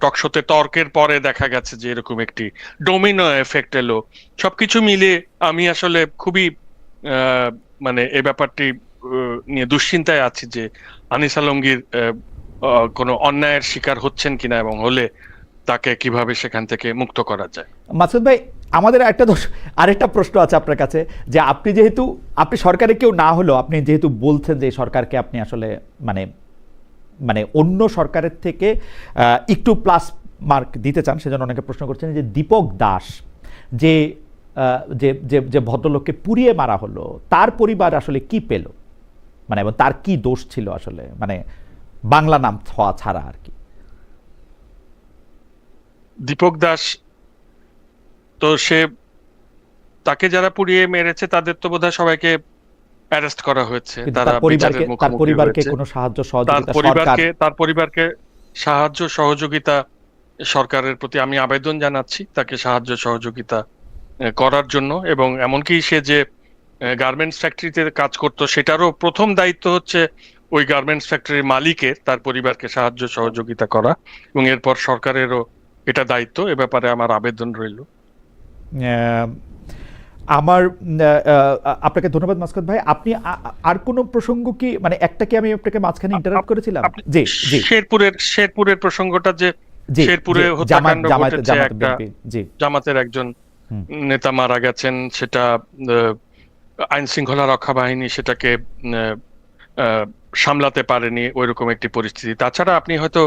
টকশোতে তর্কের পরে দেখা গেছে যে এরকম একটি ডোমিনো এফেক্ট এলো। সবকিছু মিলে আমি আসলে খুবই মানে এই ব্যাপারটি নিয়ে দুশ্চিন্তায় আছি যে আনিস আলমগীর কোনো অন্যায়ের শিকার হচ্ছেন কিনা, এবং হলে তাকে কিভাবে সেখান থেকে মুক্ত করা যায়। মাসুদ ভাই, আমাদের আরেকটা প্রশ্ন আছে আপনার কাছে, যে আপনি সরকারে কেউ না হলেও আপনি যেহেতু বলছেন যে সরকারকে আপনি আসলে মানে অন্য সরকারের থেকে একটু প্লাস মার্ক দিতে চান, সেজন্য অনেকে প্রশ্ন করছেন যে দীপক দাস যে যে যে যে ভদ্রলোককে পুড়িয়ে মারা হলো, তার পরিবার আসলে কি পেল, মানে এবং তার কি দোষ ছিল আসলে, মানে বাংলা নাম হওয়া ছাড়া আর কি। দীপক দাস তো তাকে যারা পুড়িয়ে মেরেছে তাদের তো বোধহয় সবাইকে অ্যারেস্ট করা হয়েছে, তারা বিচারের তার মুখোমুখি পরিবারকে হয়েছে। কোনো সাহায্য সহযোগিতা সরকার তার পরিবারকে সাহায্য সহযোগিতা সরকারের প্রতি আমি আবেদন জানাচ্ছি তাকে সাহায্য সহযোগিতা করার জন্য, এবং এমনকি সে যে গার্মেন্টস ফ্যাক্টরিতে কাজ করতো সেটারও প্রথম দায়িত্ব হচ্ছে ওই গার্মেন্টস ফ্যাক্টরির মালিকের তার পরিবারকে সাহায্য সহযোগিতা করা, এবং এরপর সরকারেরও এটা দায়িত্ব। এ ব্যাপারে আমার আবেদন রইল। আমার আপনাকে ধন্যবাদ মাসকাত ভাই। আপনি আর কোনো প্রসঙ্গ কি, মানে একটা কি আমি আপনাকে মাঝখানে ইন্টারাপ্ট করেছিলাম? জি জি, শেরপুরের প্রসঙ্গটা যে শেরপুরে হত্যাকাণ্ড ঘটেছে, একটা জামাতের একজন নেতা মারা গেছেন, সেটা আইন শৃঙ্খলা রক্ষা বাহিনী সেটাকে সামলাতে পারেনি, ওইরকম একটি পরিস্থিতি। তাছাড়া আপনি হয়তো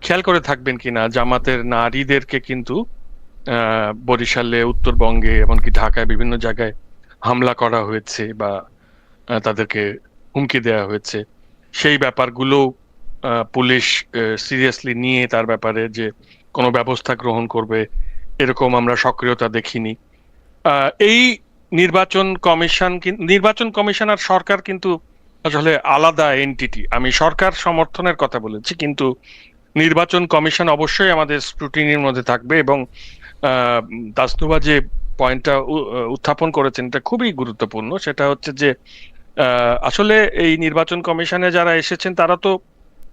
খেয়াল করে থাকবেন কিনা, জামাতের নারীদেরকে কিন্তু বরিশালে, উত্তরবঙ্গে, এমনকি ঢাকায় বিভিন্ন জায়গায় হামলা করা হয়েছে বা তাদেরকে হুমকি দেওয়া হয়েছে। সেই ব্যাপারগুলো পুলিশ সিরিয়াসলি নিয়ে তার ব্যাপারে যে কোনো ব্যবস্থা গ্রহণ করবে এরকম আমরা সক্রিয়তা দেখিনি। এই নির্বাচন কমিশন আর সরকার কিন্তু আসলে আলাদা এন্টিটি। আমি সরকার সমর্থনের কথা বলেছি, কিন্তু নির্বাচন কমিশন অবশ্যই আমাদের স্ক্রুটিনির মধ্যে থাকবে। এবং তাসনুভা যে পয়েন্টটা উত্থাপন করেছেন এটা খুবই গুরুত্বপূর্ণ, সেটা হচ্ছে যে আসলে এই নির্বাচন কমিশনে যারা এসেছেন তারা তো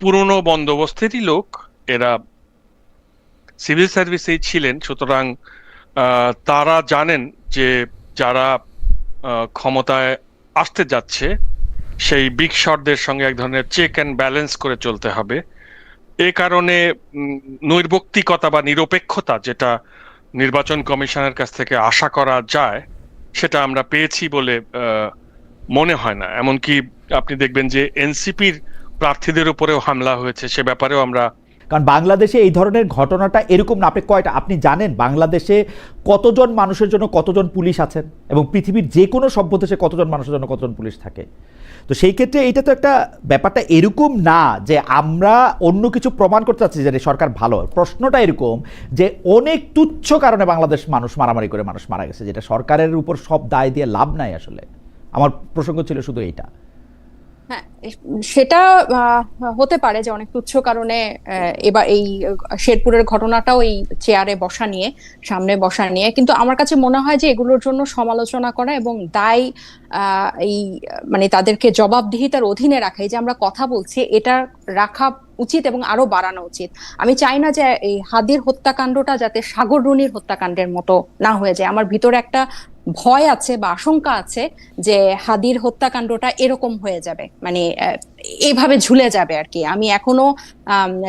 পুরনো বন্দোবস্তেরই লোক, এরা সিভিল সার্ভিসেই ছিলেন, সুতরাং তারা জানেন যে যারা ক্ষমতায় আসতে যাচ্ছে সেই বিগ শটদের সঙ্গে এক ধরনের চেক অ্যান্ড ব্যালেন্স করে চলতে হবে। এ কারণে নৈর্ব্যক্তিকতা বা নিরপেক্ষতা যেটা নির্বাচন কমিশনের কাছ থেকে আশা করা যায় সেটা আমরা পেয়েছি বলে মনে হয় না। এমনকি আপনি দেখবেন যে এনসিপির প্রার্থীদের উপরেও হামলা হয়েছে, সে ব্যাপারেও আমরা, কারণ বাংলাদেশে এই ধরনের ঘটনাটা এরকম না। আপনি জানেন বাংলাদেশে কতজন মানুষের জন্য কতজন পুলিশ আছেন, এবং পৃথিবীর যে কোনো সভ্য দেশে কতজন মানুষের জন্য কতজন পুলিশ থাকে। তো সেই ক্ষেত্রে এইটা তো একটা ব্যাপারটা এরকম না যে আমরা অন্য কিছু প্রমাণ করতে চাচ্ছি যে সরকার ভালো। প্রশ্নটা এরকম যে অনেক তুচ্ছ কারণে বাংলাদেশ মানুষ মারামারি করে মানুষ মারা গেছে, যেটা সরকারের উপর সব দায় দিয়ে লাভ নাই। আসলে আমার প্রসঙ্গ ছিল শুধু এইটা। হ্যাঁ, সেটা হতে পারে যে অনেক তুচ্ছ কারণে এবার এই শেরপুরের ঘটনাটাও এই চেয়ারে বসা নিয়ে, সামনে বসা নিয়ে, কিন্তু আমার কাছে মনে হয় যে এগুলোর জন্য সমালোচনা করা এবং দায় এই মানে তাদেরকে জবাবদিহিতার অধীনে রাখা, এই যে আমরা কথা বলছি এটা রাখা উচিত এবং আরো বাড়ানো উচিত। আমি চাই না যে এই হাদির হত্যাকাণ্ডটা যাতে সাগর রুনির হত্যাকাণ্ডের মতো না হয়ে যায়। আমার ভিতরে একটা ভয় আছে বা আশঙ্কা আছে যে হাদির হত্যাকাণ্ডটা এরকম হয়ে যাবে, মানে এইভাবে ঝুলে যাবে আর কি। আমি এখনো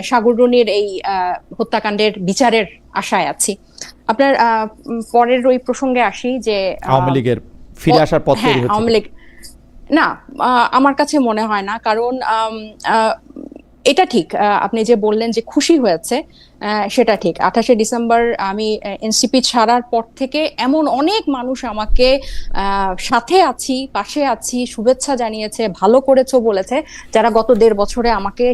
সাগর রুনির এই হত্যাকাণ্ডের বিচারের আশায় আছি। আপনার পরের ওই প্রসঙ্গে আসি যে আওয়ামী লীগের ফিরে আসার পথ তৈরি হচ্ছে। আওয়ামী লীগ না, আমার কাছে মনে হয় না। কারণ এটা ঠিক, আপনি যে বললেন যে খুশি হয়েছে, সেটা ঠিক। 28শে ডিসেম্বর আমি এনসিপি ছাড়ার পর থেকে এমন অনেক মানুষ আমাকে সাথে আছি, পাশে আছি, শুভেচ্ছা জানিয়েছে, ভালো করেছো বলেছে, যারা গত 1.5 বছরে আমাকে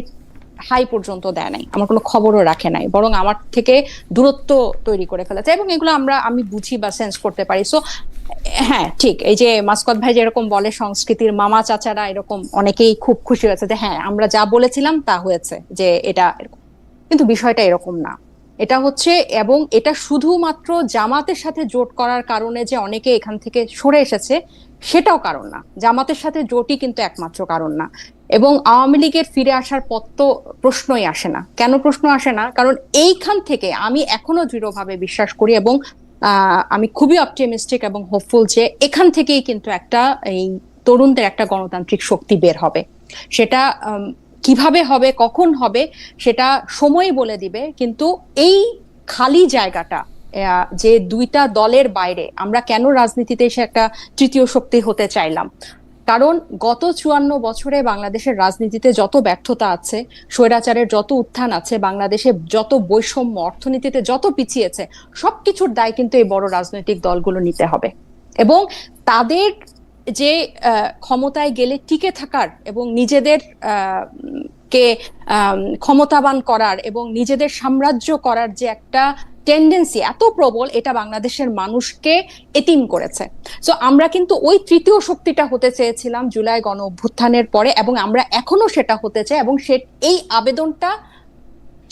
হাই পর্যন্ত দেয় নাই, আমার কোনো খবরও রাখে নাই, বরং আমার থেকে দূরত্ব তৈরি করে ফেলেছে। এবং এগুলো আমি বুঝি বা সেন্স করতে পারি। সো হ্যাঁ ঠিক, এই যে মাসকাত ভাই যেরকম বলে সংস্কৃতির মামা চাচারা, এরকম অনেকেই খুব খুশি হয়েছে যে হ্যাঁ আমরা যা বলেছিলাম তা হয়েছে, যে এটা। কিন্তু বিষয়টা এরকম না। এটা হচ্ছে, এবং এটা শুধুমাত্র জামাতের সাথে জোট করার কারণে যে অনেকে এখান থেকে সরে এসেছে সেটাও কারণ না। জামাতের সাথে জোটই কিন্তু একমাত্র কারণ না। এবং আওয়ামী লীগের ফিরে আসার পথ তো প্রশ্নই আসে না। কেন প্রশ্ন আসে না? কারণ এইখান থেকে আমি এখনো দৃঢ়ভাবে বিশ্বাস করি এবং আমি খুবই অপটিমিস্টিক এবং হোপফুল যে এখান থেকেই কিন্তু একটা এই তরুণদের একটা গণতান্ত্রিক শক্তি বের হবে। সেটা কিভাবে হবে, কখন হবে, সেটা সময়ই বলে দিবে। কিন্তু এই খালি জায়গাটা, যে দুইটা দলের বাইরে আমরা কেন রাজনীতিতে এসে একটা তৃতীয় শক্তি হতে চাইলাম, কারণ গত 54 বছরে বাংলাদেশের রাজনীতিতে যত ব্যর্থতা আছে, স্বৈরাচারের যত উত্থান আছে, বাংলাদেশে যত বৈষম্য, অর্থনীতিতে যত পিছিয়েছে, সবকিছুর দায় কিন্তু এই বড় রাজনৈতিক দলগুলো নিতে হবে। এবং তাদের যে ক্ষমতায় গেলে টিকে থাকার এবং নিজেদের কে ক্ষমতাবান করার এবং নিজেদের সাম্রাজ্য করার যে একটা টেন্ডেন্সি এত প্রবল, এটা বাংলাদেশের মানুষকে এতিম করেছে। সো আমরা কিন্তু ওই তৃতীয় শক্তিটা হতে চেয়েছিলাম জুলাই গণ অভ্যুত্থানের পরে, এবং আমরা এখনো সেটা হতে চাই। এবং এই আবেদনটা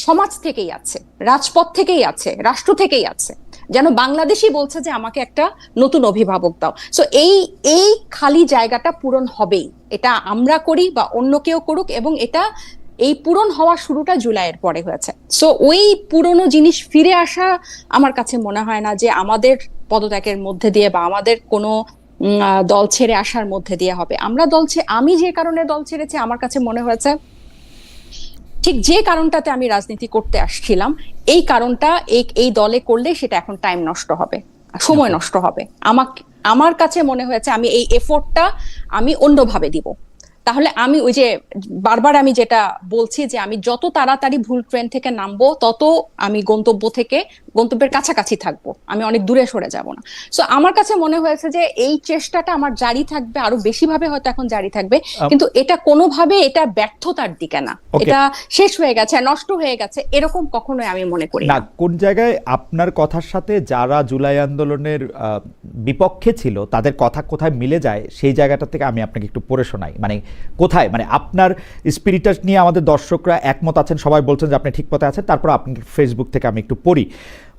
সমাজ থেকেই আছে, রাজপথ থেকেই আছে, রাষ্ট্র থেকেই আছে, যেন বাংলাদেশই বলছে যে আমাকে একটা নতুন অভিভাবক দাও। সো এই খালি জায়গাটা পূরণ হবেই, এটা আমরা করি বা অন্য কেউ করুক, এবং এই পূরণ হওয়ার শুরুটা জুলাইয়ের পরে হয়েছে। সো ওই পুরনো জিনিস ফিরে আসা আমার কাছে মনে হয় না যে আমাদের পদত্যাগের মধ্যে দিয়ে বা আমাদের কোনো দল ছেড়ে আসার মধ্যে দিয়ে হবে। আমি যে কারণে দল ছেড়েছি, আমার কাছে মনে হয়েছে ঠিক যে কারণটাতে আমি রাজনীতি করতে আসছিলাম, এই কারণটা এই দলে করলে সেটা এখন টাইম নষ্ট হবে, সময় নষ্ট হবে। আমার কাছে মনে হয়েছে আমি এই এফোর্টটা আমি অন্যভাবে দিব। তাহলে আমি ওই যে বারবার আমি যেটা বলছি যে আমি যত তাড়াতাড়ি ভুল ট্রেন থেকে নামবো, তত আমি গন্তব্যের কাছাকাছি থাকবো, আমি অনেক দূরে সরে যাব না। সো আমার কাছে মনে হয়েছে যে এই চেষ্টাটা আমার জারি থাকবে, আরো বেশি ভাবে হয়তো এখন জারি থাকবে, কিন্তু এটা কোনোভাবে এটা ব্যর্থতার দিকে না, এটা শেষ হয়ে গেছে, নষ্ট হয়ে গেছে, এরকম কখনোই আমি মনে করি না। কোন জায়গায় আপনার কথার সাথে যারা জুলাই আন্দোলনের বিপক্ষে ছিল তাদের কথা কোথায় মিলে যায়, সেই জায়গাটা থেকে আমি আপনাকে একটু পড়ে শোনাই। মানে কোথায়, মানে আপনার স্পিরিটটা নিয়ে আমাদের দর্শকরা একমত আছেন, সবাই বলছেন যে আপনি ঠিক পথে আছেন। তারপর আপনার ফেসবুক থেকে আমি একটু পড়ি।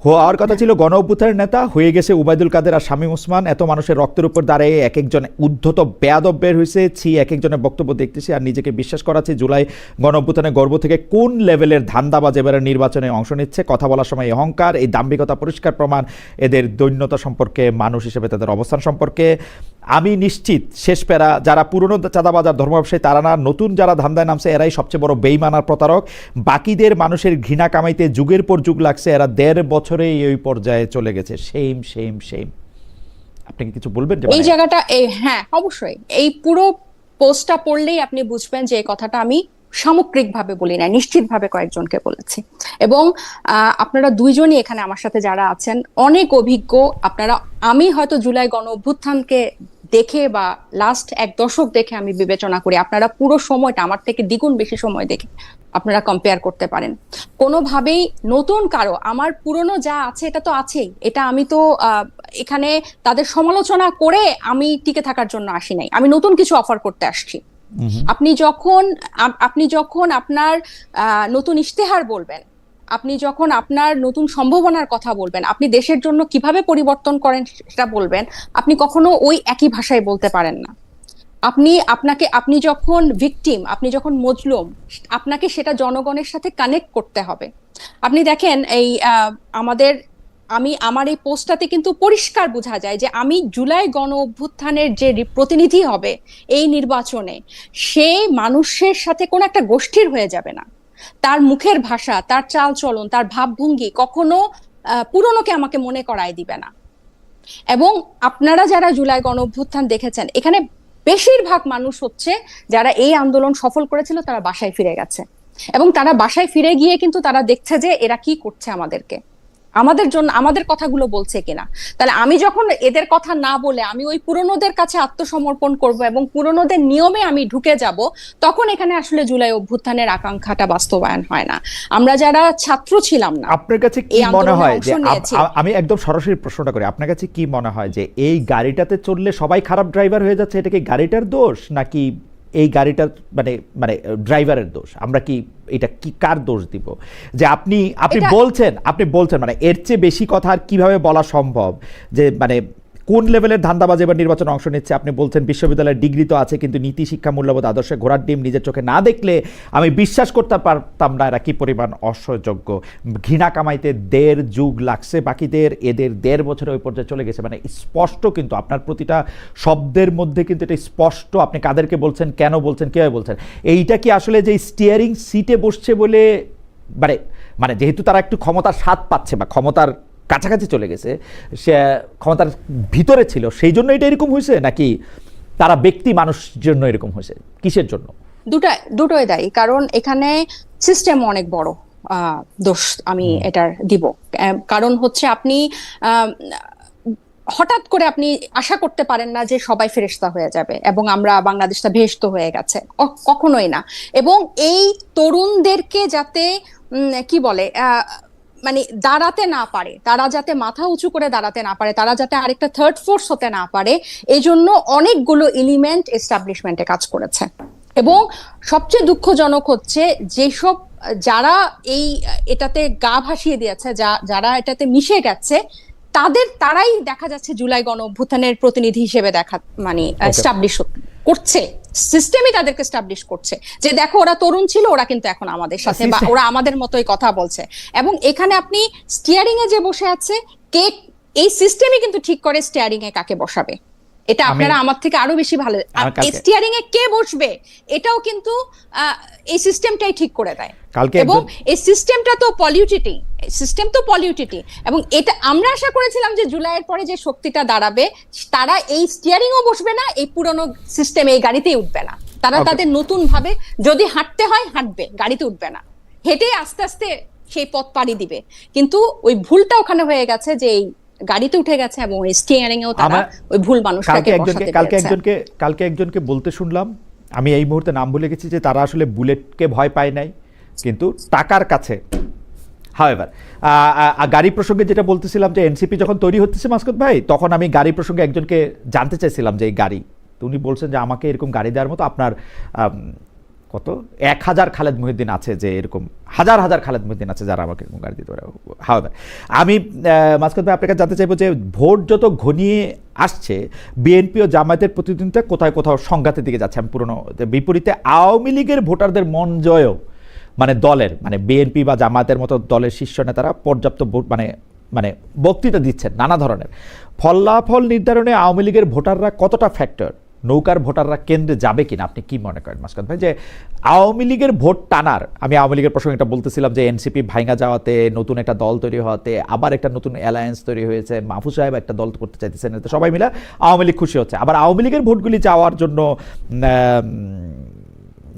হওয়ার কথা ছিল গণ অভ্যুত্থানের নেতা, হয়ে গেছে উবাইদুল কাদের আর শামীম ওসমান। এত মানুষের রক্তের উপর দাঁড়িয়ে এক একজন উদ্ধত বেয়াদব বের হয়েছে, এক একজনের বক্তব্য দেখতেছি আর নিজেকে বিশ্বাস করাচ্ছে জুলাই গণ অভ্যুত্থানের গর্ব থেকে কোন লেভেলের ধান্দাবাজ এবারে নির্বাচনে অংশ নিচ্ছে। কথা বলার সময় অহংকার, এই দাম্ভিকতা পরিষ্কার প্রমাণ এদের দৈন্যতা সম্পর্কে, মানুষ হিসেবে তাদের অবস্থান সম্পর্কে। আমি নিশ্চিত শেষ প্যারা যারা পুরনো চাঁদাবাজার ধর্ম ব্যবসায়ী তারা না, নতুন যারা ধান্দায় নামছে এরাই সবচেয়ে বড় বেইমান আর প্রতারক। বাকিদের মানুষের ঘৃণা কামাইতে যুগের পর যুগ লাগছে, এরা 1.5 বছরে এই পর্যায়ে চলে গেছে। Same same same. আপনি কি কিছু বলবেন? এই জায়গাটা হ্যাঁ, অবশ্যই এই পুরো পোস্টটা পড়লেই আপনি বুঝবেন যে এই কথাটা আমি সামগ্রিকভাবে বলি না, নিশ্চিতভাবে কয়েকজনকে বলেছি। এবং আপনারা দুইজনই এখানে আমার সাথে যারা আছেন অনেক অভিজ্ঞ। আমি হয়তো জুলাই গণ অভ্যুত্থানকে দেখে বা লাস্ট 1 দশক দেখে আমি বিবেচনা করি, আপনারা পুরো সময়টা আমার থেকে দ্বিগুণ বেশি সময় দেখে আপনারা কম্পেয়ার করতে পারেন। কোনোভাবেই নতুন কারো, আমার পুরনো যা আছে এটা তো আছেই, এটা আমি তো এখানে তাদের সমালোচনা করে আমি টিকে থাকার জন্য আসি নাই, আমি নতুন কিছু অফার করতে আসছি। আপনি যখন আপনার নতুন ইশতেহার বলবেন, আপনি যখন আপনার নতুন সম্ভাবনার কথা বলবেন, আপনি দেশের জন্য কিভাবে পরিবর্তন করেন সেটা বলবেন, আপনি কখনো ওই একই ভাষায় বলতে পারেন না। আপনি যখন ভিকটিম, আপনি যখন মজলুম, আপনাকে সেটা জনগণের সাথে কানেক্ট করতে হবে। আপনি দেখেন আমার এই পোস্টটাতে কিন্তু পরিষ্কার বোঝা যায় যে আমি জুলাই গণ অভ্যুত্থানের যে প্রতিনিধি হবে এই নির্বাচনে, সে মানুষের সাথে কোনো একটা গোষ্ঠীর হয়ে যাবে না। তার মুখের ভাষা, তার চাল চলন, তার ভাবভঙ্গি কখনো পুরনোকে আমাকে মনে করায় দিবে না। এবং আপনারা যারা জুলাই গণ অভ্যুত্থান দেখেছেন, এখানে বেশিরভাগ মানুষ হচ্ছে যারা এই আন্দোলন সফল করেছিল, তারা বাসায় ফিরে গেছে, এবং তারা বাসায় ফিরে গিয়ে কিন্তু তারা দেখছে যে এরা কি করছে, আমাদের জন্য আমাদের কথাগুলো বলছে কিনা। তাহলে আমি যখন এদের কথা না বলে আমি ওই পুরনোদের কাছে আত্মসমর্পণ করব এবং পুরনোদের নিয়মে আমি ঢুকে যাব, তখন এখানে আসলে জুলাই অভ্যুত্থানের আকাঙ্ক্ষাটা বাস্তবায়ন হয় না। আমরা যারা ছাত্র ছিলাম না, আপনার কাছে কি মনে হয় যে, আমি একদম সরাসরি প্রশ্নটা করি, আপনার কাছে কি মনে হয় যে এই গাড়িটাতে চললে সবাই খারাপ ড্রাইভার হয়ে যাচ্ছে, এটা কি গাড়িটার দোষ নাকি এই গাড়িটার মানে ড্রাইভারের দোষ? আমরা কি এটা কি কার দোষ দিব যে আপনি বলছেন মানে এর চেয়ে বেশি কথা আর কিভাবে বলা সম্ভব? যে মানে কোন লেভেলের ধান্দাবাজ এবার নির্বাচনে অংশ নিচ্ছে? আপনি বলছেন বিশ্ববিদ্যালয়ের ডিগ্রি তো আছে, কিন্তু নীতি শিক্ষা মূল্যবোধ আদর্শে ঘোড়ার ডিম নিজের চোখে না দেখলে আমি বিশ্বাস করতে পারতাম না এরা কি পরিমাণ অসহযোগ্য। ঘৃণা কামাইতে 1.5 যুগ লাগছে বাকিদের, এদের 1.5 বছরে ওই পর্যায়ে চলে গেছে। মানে স্পষ্ট কিন্তু আপনার প্রতিটা শব্দের মধ্যে কিন্তু এটা স্পষ্ট, আপনি কাদেরকে বলছেন, কেন বলছেন, কীভাবে বলছেন। এইটা কি আসলে যে স্টিয়ারিং সিটে বসছে বলে, মানে মানে যেহেতু তারা একটু ক্ষমতার স্বাদ পাচ্ছে বা ক্ষমতার কাছাকাছি চলে গেছে, সে ক্ষমতার ভিতরে ছিল, সেই জন্য এটা এরকম হয়েছে, নাকি তারা ব্যক্তি মানুষ জন্য এরকম হয়েছে, কিসের জন্য? দুটোই দায়ী, কারণ এখানে সিস্টেম অনেক বড় দোষ আমি এটার দিব। কারণ হচ্ছে আপনি হঠাৎ করে আপনি আশা করতে পারেন না যে সবাই ফেরেশতা হয়ে যাবে এবং আমরা বাংলাদেশটা বেহেশত হয়ে গেছে, কখনোই না। এবং এই তরুণদেরকে যাতে কি বলে মানে দাঁড়াতে না পারে, তারা যাতে মাথা উঁচু করে দাঁড়াতে না পারে, তারা যাতে আরেকটা থার্ড ফোর্স হতে না পারে, এই জন্য অনেকগুলো এলিমেন্ট এস্টাবলিশমেন্টে কাজ করেছে। এবং সবচেয়ে দুঃখজনক হচ্ছে যেসব যারা এটাতে গা ভাসিয়ে দিয়েছে, যারা এটাতে মিশে গেছে, তারাই দেখা যাচ্ছে জুলাই গণ অভ্যুত্থানের প্রতিনিধি হিসেবে মানে এস্টাবলিশ করছে, সিস্টেমই তাদেরকে এস্টাবলিশ করছে যে দেখো ওরা তরুণ ছিল, ওরা কিন্তু এখন আমাদের সাথে, বা ওরা আমাদের মতোই কথা বলছে। এবং এখানে আপনি স্টিয়ারিং এ যে বসে আছে, এই সিস্টেমই কিন্তু ঠিক করে স্টিয়ারিং এ কাকে বসাবে। এটা আপনারা আমার থেকে আরো বেশি ভালো, স্টিয়ারিং এ কে বসবে এটাও কিন্তু এই সিস্টেমটাই ঠিক করে দেয়। এবং এই সিস্টেমটা তো পলিউটিটি, এবং এটা আমরা আশা করেছিলাম যে জুলাইয়ের পরে যে শক্তিটা দাঁড়াবে, তারা এই স্টিয়ারিং ও বসবে না, এই পুরনো সিস্টেমে এই গাড়িতেই উঠবে না, তারা তাদের নতুন ভাবে যদি হাঁটতে হয় হাঁটবে, গাড়িতে উঠবে না, হেঁটে আস্তে আস্তে সেই পথ পাড়ি দিবে। কিন্তু ওই ভুলটা ওখানে হয়ে গেছে যে এই গাড়িতে উঠে গেছে এবং স্টিয়ারিং এও তারা ওই ভুল মানুষটাকে বসাতে পেরেছে। কালকে একজনকে বলতে শুনলাম, আমি এই মুহূর্তে নাম ভুলে গেছি, যে তারা আসলে বুলেটকে ভয় পায় নাই, কিন্তু টাকার কাছে। হাওয়েভার গাড়ি প্রসঙ্গে যেটা বলতেছিলাম, যে এনসিপি যখন তৈরি হতেছে মাসকুদ ভাই, তখন আমি গাড়ি প্রসঙ্গে একজনকে জানতে চাইছিলাম যে এই গাড়ি, তো উনি বলছেন যে আমাকে এরকম গাড়ি দেওয়ার মতো আপনার কত 1000 খালেদ মহিউদ্দিন আছে, যে এরকম হাজার হাজার খালেদ মহিউদ্দিন আছে যারা আমাকে এরকম গাড়ি দিতে পারে। হাওয়েভার আমি মাসকুদ ভাই আপনার কাছে জানতে চাইবো যে ভোট যত ঘনিয়ে আসছে, বিএনপি ও জামায়াতের প্রতিদ্বন্দ্বিতা কোথায় কোথাও সংঘাতের দিকে যাচ্ছে। আমি পুরনো বিপরীতে আওয়ামী লীগের ভোটারদের মন জয়ও, মানে দলের, মানে বিএনপি বা জামায়াতের মতো দলের শীর্ষ নেতারা পর্যাপ্ত মানে বক্তৃতা দিচ্ছেন নানা ধরনের। ফলাফল নির্ধারণে আওয়ামী লীগের ভোটাররা কতটা ফ্যাক্টর, নৌকার ভোটাররা কেন্দ্রে যাবে কিনা, আপনি কি মনে করেন মাসকাত ভাই? যে আওয়ামী লীগের ভোট টানার, আমি আওয়ামী লীগের প্রসঙ্গে এটা বলতেছিলাম যে এনসিপি ভাঙা যাওয়াতে, নতুন একটা দল তৈরি হওয়াতে, আবার একটা নতুন অ্যালায়েন্স তৈরি হয়েছে, মাহফুজ সাহেব একটা দল করতে চাইতেছেন, এতে সবাই মিলে আওয়ামী লীগ খুশি হচ্ছে। আবার আওয়ামী লীগের ভোটগুলি যাওয়ার জন্য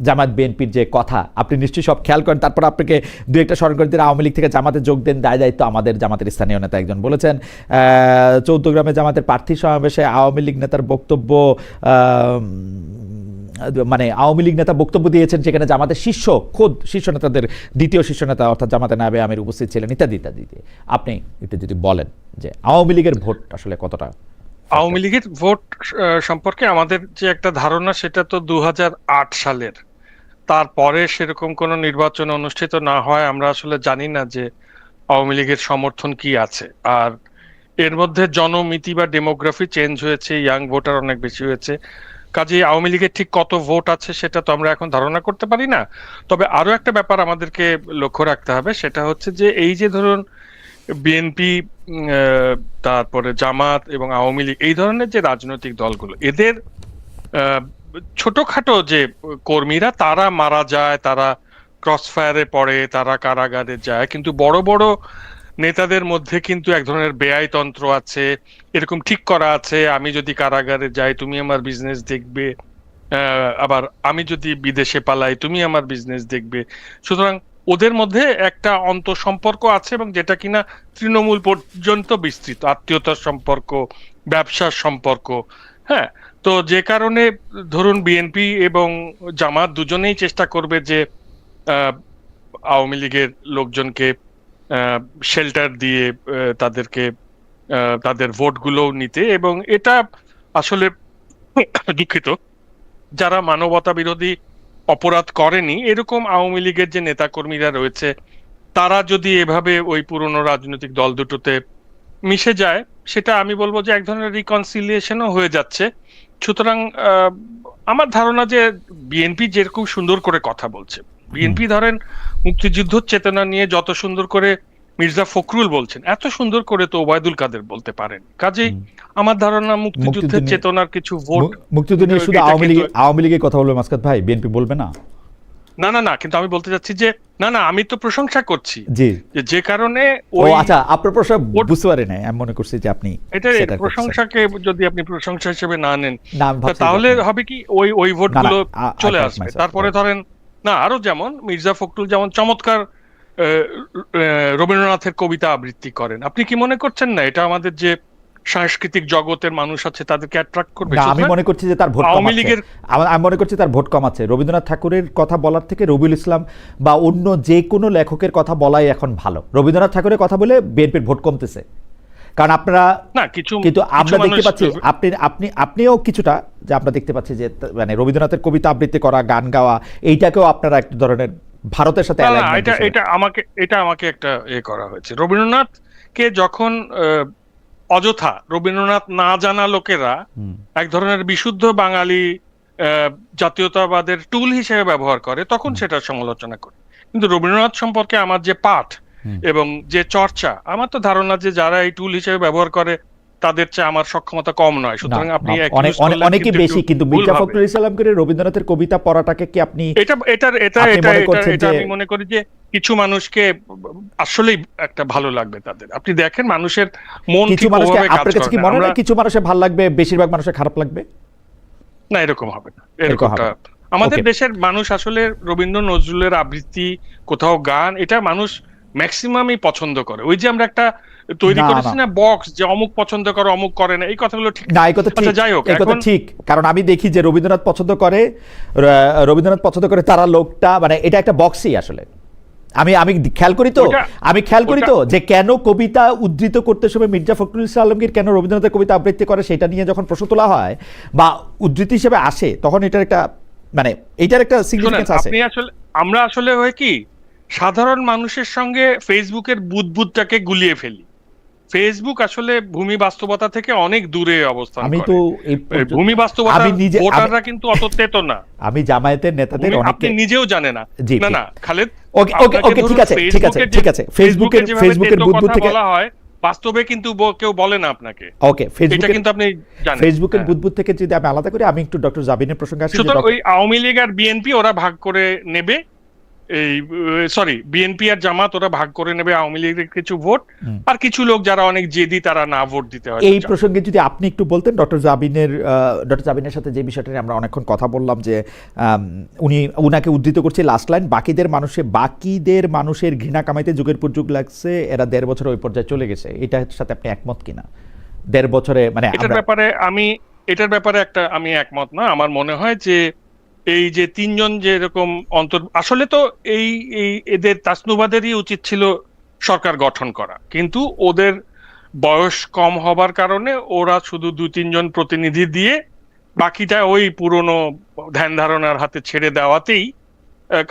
জামাত বিএনপির যে কথা আপনি নিশ্চয়ই সব খেয়াল করেন, তারপর আপনাকে দু একটা স্মরণ করে দিন। আওয়ামী লীগ থেকে জামাতে যোগ দেন, দায় দায়িত্ব আমাদের। জামাতের স্থানীয় নেতা একজন বলেছেন, চৌদ্দগ্রামে জামাতের প্রার্থী সমাবেশে আওয়ামী লীগ নেতার বক্তব্য, মানে আওয়ামী লীগ নেতা বক্তব্য দিয়েছেন, সেখানে জামাতের খোদ শীর্ষ নেতাদের দ্বিতীয় শীর্ষ নেতা অর্থাৎ জামাতের নায়েবে আমির উপস্থিত ছিলেন, ইত্যাদি ইত্যাদি। আপনি একটু যদি বলেন যে আওয়ামী লীগের ভোট আসলে কতটা? আওয়ামী লীগের ভোট সম্পর্কে আমাদের যে একটা ধারণা, সেটা তো 2008 সালের, তারপরে সেরকম কোনো নির্বাচন অনুষ্ঠিত না হয় আমরা আসলে জানি না যে আওয়ামী লীগের সমর্থন কি আছে। আর এর মধ্যে জনমিতি বা ডেমোগ্রাফি চেঞ্জ হয়েছে, ইয়াং ভোটার অনেক বেশি হয়েছে, কাজেই আওয়ামী লীগের ঠিক কত ভোট আছে সেটা তো আমরা এখন ধারণা করতে পারি না। তবে আরো একটা ব্যাপার আমাদেরকে লক্ষ্য রাখতে হবে, সেটা হচ্ছে যে এই যে ধরুন বিএনপি, তারপরে জামাত এবং আওয়ামী লীগ, এই ধরনের যে রাজনৈতিক দলগুলো, এদের ছোটখাটো যে কর্মীরা তারা মারা যায়, তারা ক্রসফায়ারে পড়ে, তারা কারাগারে যায়, কিন্তু বড় বড় নেতাদের মধ্যে কিন্তু এক ধরনের বেআইতন্ত্র আছে, এরকম ঠিক করা আছে, আমি যদি কারাগারে যাই তুমি আমার বিজনেস দেখবে, আবার আমি যদি বিদেশে পালাই তুমি আমার বিজনেস দেখবে। সুতরাং ওদের মধ্যে একটা অন্তঃসম্পর্ক আছে, এবং যেটা কিনা তৃণমূল পর্যন্ত বিস্তৃত, আত্মীয়তার সম্পর্ক, ব্যবসার সম্পর্ক। হ্যাঁ, তো যে কারণে ধরুন বিএনপি এবং জামাত দুজনেই চেষ্টা করবে যে আওয়ামী লীগের লোকজনকে শেল্টার দিয়ে তাদেরকে তাদের ভোটগুলো নিতে। এবং এটা আসলে দুঃখিত, যারা মানবতা বিরোধী অপরাধ করেনি এরকম আওয়ামী লীগের যে নেতাকর্মীরা রয়েছে, তারা যদি এভাবে ওই পুরনো রাজনৈতিক দল দুটোতে মিশে যায়, সেটা আমি বলবো যে এক ধরনের রিকনসিলিয়েশনও হয়ে যাচ্ছে। সুতরাং আমার ধারণা যে বিএনপি যেরকম সুন্দর করে কথা বলছে, বিএনপি ধরেন মুক্তিযুদ্ধ চেতনা নিয়ে যত সুন্দর করে মির্জা ফখরুল বলছেন, এত সুন্দর করে তো ওবায়দুল কাদের বলতে পারেন। কাজেই আমার ধারণা মুক্তিযুদ্ধের চেতনার কিছু ভোট, মুক্তিযুদ্ধ নিয়ে শুধু আওয়ামী লীগের কথা বলবে মাসকাত ভাই, বিএনপি বলবে না? না না না, কিন্তু আমি বলতে চাচ্ছি যে না না, আমি তো প্রশংসা করছি জি, যে কারণে ও আচ্ছা, আপনার প্রশংসা বুঝতে পারি না, আমি মনে করছি যে আপনি এটা সেটা করছেন। প্রশংসাকে যদি আপনি প্রশংসা হিসেবে না নেন, না, আমি ভাবছি তাহলে আপনি- হবে কি ওই ভোটগুলো না, না, চলে I correct আসবে। myself, তারপরে right. ধরেন না, আরো যেমন মির্জা ফখরুল যেমন চমৎকার রবীন্দ্রনাথের কবিতা আবৃত্তি করেন, আপনি কি মনে করছেন না এটা আমাদের যে সাংস্কৃতিক জগতের মানুষ আছে তাদেরকে অ্যাট্রাক্ট করবে? না, আমি মনে করছি যে তার ভোট কম আওয়ামী আছে। লীগের আমি মনে করছি তার ভোট কম আছে। রবীন্দ্রনাথ ঠাকুরের কথা বলার থেকে রবিউল ইসলাম বা অন্য যে কোনো লেখকের কথা বলাই এখন ভালো। রবীন্দ্রনাথ ঠাকুরের কথা বলে বিএনপির ভোট কমতেছে, কারণ আপনারা না কিছু কিন্তু আমরা দেখতে মানুষ পাচ্ছি আপনিও কিছুটা, যে আমরা দেখতে পাচ্ছি যে মানে রবীন্দ্রনাথের কবিতা আবৃত্তি করা, গান গাওয়া, এইটাকেও আপনারা এক ধরনের ভারতের সাথে না, alignment এটা হিসেবে- এটা আমাকে একটা করা হয়েছে। রবীন্দ্রনাথকে যখন অযথা রবীন্দ্রনাথ না জানা লোকেরা হুম, এক ধরনের বিশুদ্ধ বাঙালি জাতীয়তাবাদের টুল হিসেবে ব্যবহার করে, তখন সেটা সমালোচনা করে। কিন্তু রবীন্দ্রনাথ সম্পর্কে আমার যে পাঠ হুম। এবং যে চর্চা, আমার তো ধারণা যে যারা এই টুল হিসেবে ব্যবহার করে তাদের চেয়ে আমার সক্ষমতা কম নয়। সুতরাং আপনি অনেকই বেশি, কিন্তু মির্জা ফখরুল ইসলামকে রবীন্দ্রনাথের কবিতা পড়াটাকে কি আপনি এটা আমি মনে করি যে কিছু মানুষকে আসলেই একটা ভালো লাগবে তাদের। আপনি দেখেন মানুষের মন কিছু ঠিক মানুষকে ওভাবে কাজ আপনার কাছে করে কি না। মনে হয় আমরা কিছু মানুষের ভালো লাগবে, বেশিরভাগ মানুষের খারাপ লাগবে? না, এরকম হবে না, এরকম এরকমটা হবে। আমাদের Okay. দেশের মানুষ আসলে রবীন্দ্র নজরুলের আবৃত্তি, কোথাও গান, এটা মানুষ ম্যাক্সিমামই পছন্দ করে। ওই যে আমরা একটা তৈরি না, করেছি না। না বক্স, যে অমুক পছন্দ করে অমুক করে না, এই কথাগুলো ঠিক না, এই কথা ঠিক, আচ্ছা, যাই হোক, এই কথা এখন ঠিক, কারণ আমি দেখি যে রবীন্দ্রনাথ পছন্দ করে তারা লোকটা, মানে এটা একটা বক্সই আসলে। আমি খেয়াল করি তো, যে কেন কবিতা উদ্ধৃত করতে সময় মির্জা ফখরুল ইসলাম আলমগীর কেন রবীন্দ্রনাথের কবিতা আবৃত্তি করে, সেটা নিয়ে যখন প্রশ্ন তোলা হয় বা উদ্ধৃতি হিসেবে আসে, তখন এটার একটা মানে এইটার একটা সিগনিফিকেন্স আছে। আপনি আসলে আমরা আসলে হয় কি, সাধারণ মানুষের সঙ্গে ফেসবুকের বুদবুদটাকে গুলিয়ে ফেলি। ফেসবুক আসলে ভূমি বাস্তবতা থেকে অনেক দূরে অবস্থান আমি করে। তো ভূমি বাস্তবতা ভোটাররা কিন্তু অত তেতো না। আমি জামায়াতের নেতাদের আপনি অনেকে নিজেও জানে না। জি, না ঠিক। না খালেদ, ওকে, ঠিক আছে। ফেসবুকের বুদবুদ থেকে বলা হয়, বাস্তবে কিন্তু কেউ বলে না আপনাকে। ওকে, এটা কিন্তু আপনি জানেন। ফেসবুকের বুদবুদ থেকে যদি আমি আলাদা করি, আমি একটু ডক্টর জাবিনের প্রসঙ্গে আসি। সুতরাং ওই আওয়ামী লীগ আর বিএনপি ওরা ভাগ করে নেবে, এই বিএনপি আর জামাত ওরা ভাগ করে নেবে আওয়ামী লীগের কিছু ভোট, আর কিছু লোক যারা অনেক জেদি তারা না ভোট দিতে হয়। এই প্রসঙ্গে যদি আপনি একটু বলতেন, ডক্টর জাবিনের সাথে যে বিষয়টা নিয়ে আমরা অনেকক্ষণ কথা বললাম, যে উনাকে উদ্ধৃত করছে লাস্ট লাইন, বাকিদের মানুষের ঘৃণা কামাইতে যুগের পর যুগ লাগছে, এরা 1.5 বছর ওই পর্যায়ে চলে গেছে, এটার সাথে আপনি একমত কিনা? 1.5 বছরে মানে এটার ব্যাপারে আমি একমত না। আমার মনে হয় যে এই যে তিনজন যে এরকম আসলে তো এই এদের তাসনুবাদেরই উচিত ছিল সরকার গঠন করা, কিন্তু ওদের বয়স কম হবার কারণে ওরা শুধু 2-3 জন প্রতিনিধি দিয়ে বাকিটা ওই পুরনো ধ্যান ধারণার হাতে ছেড়ে দেওয়াতেই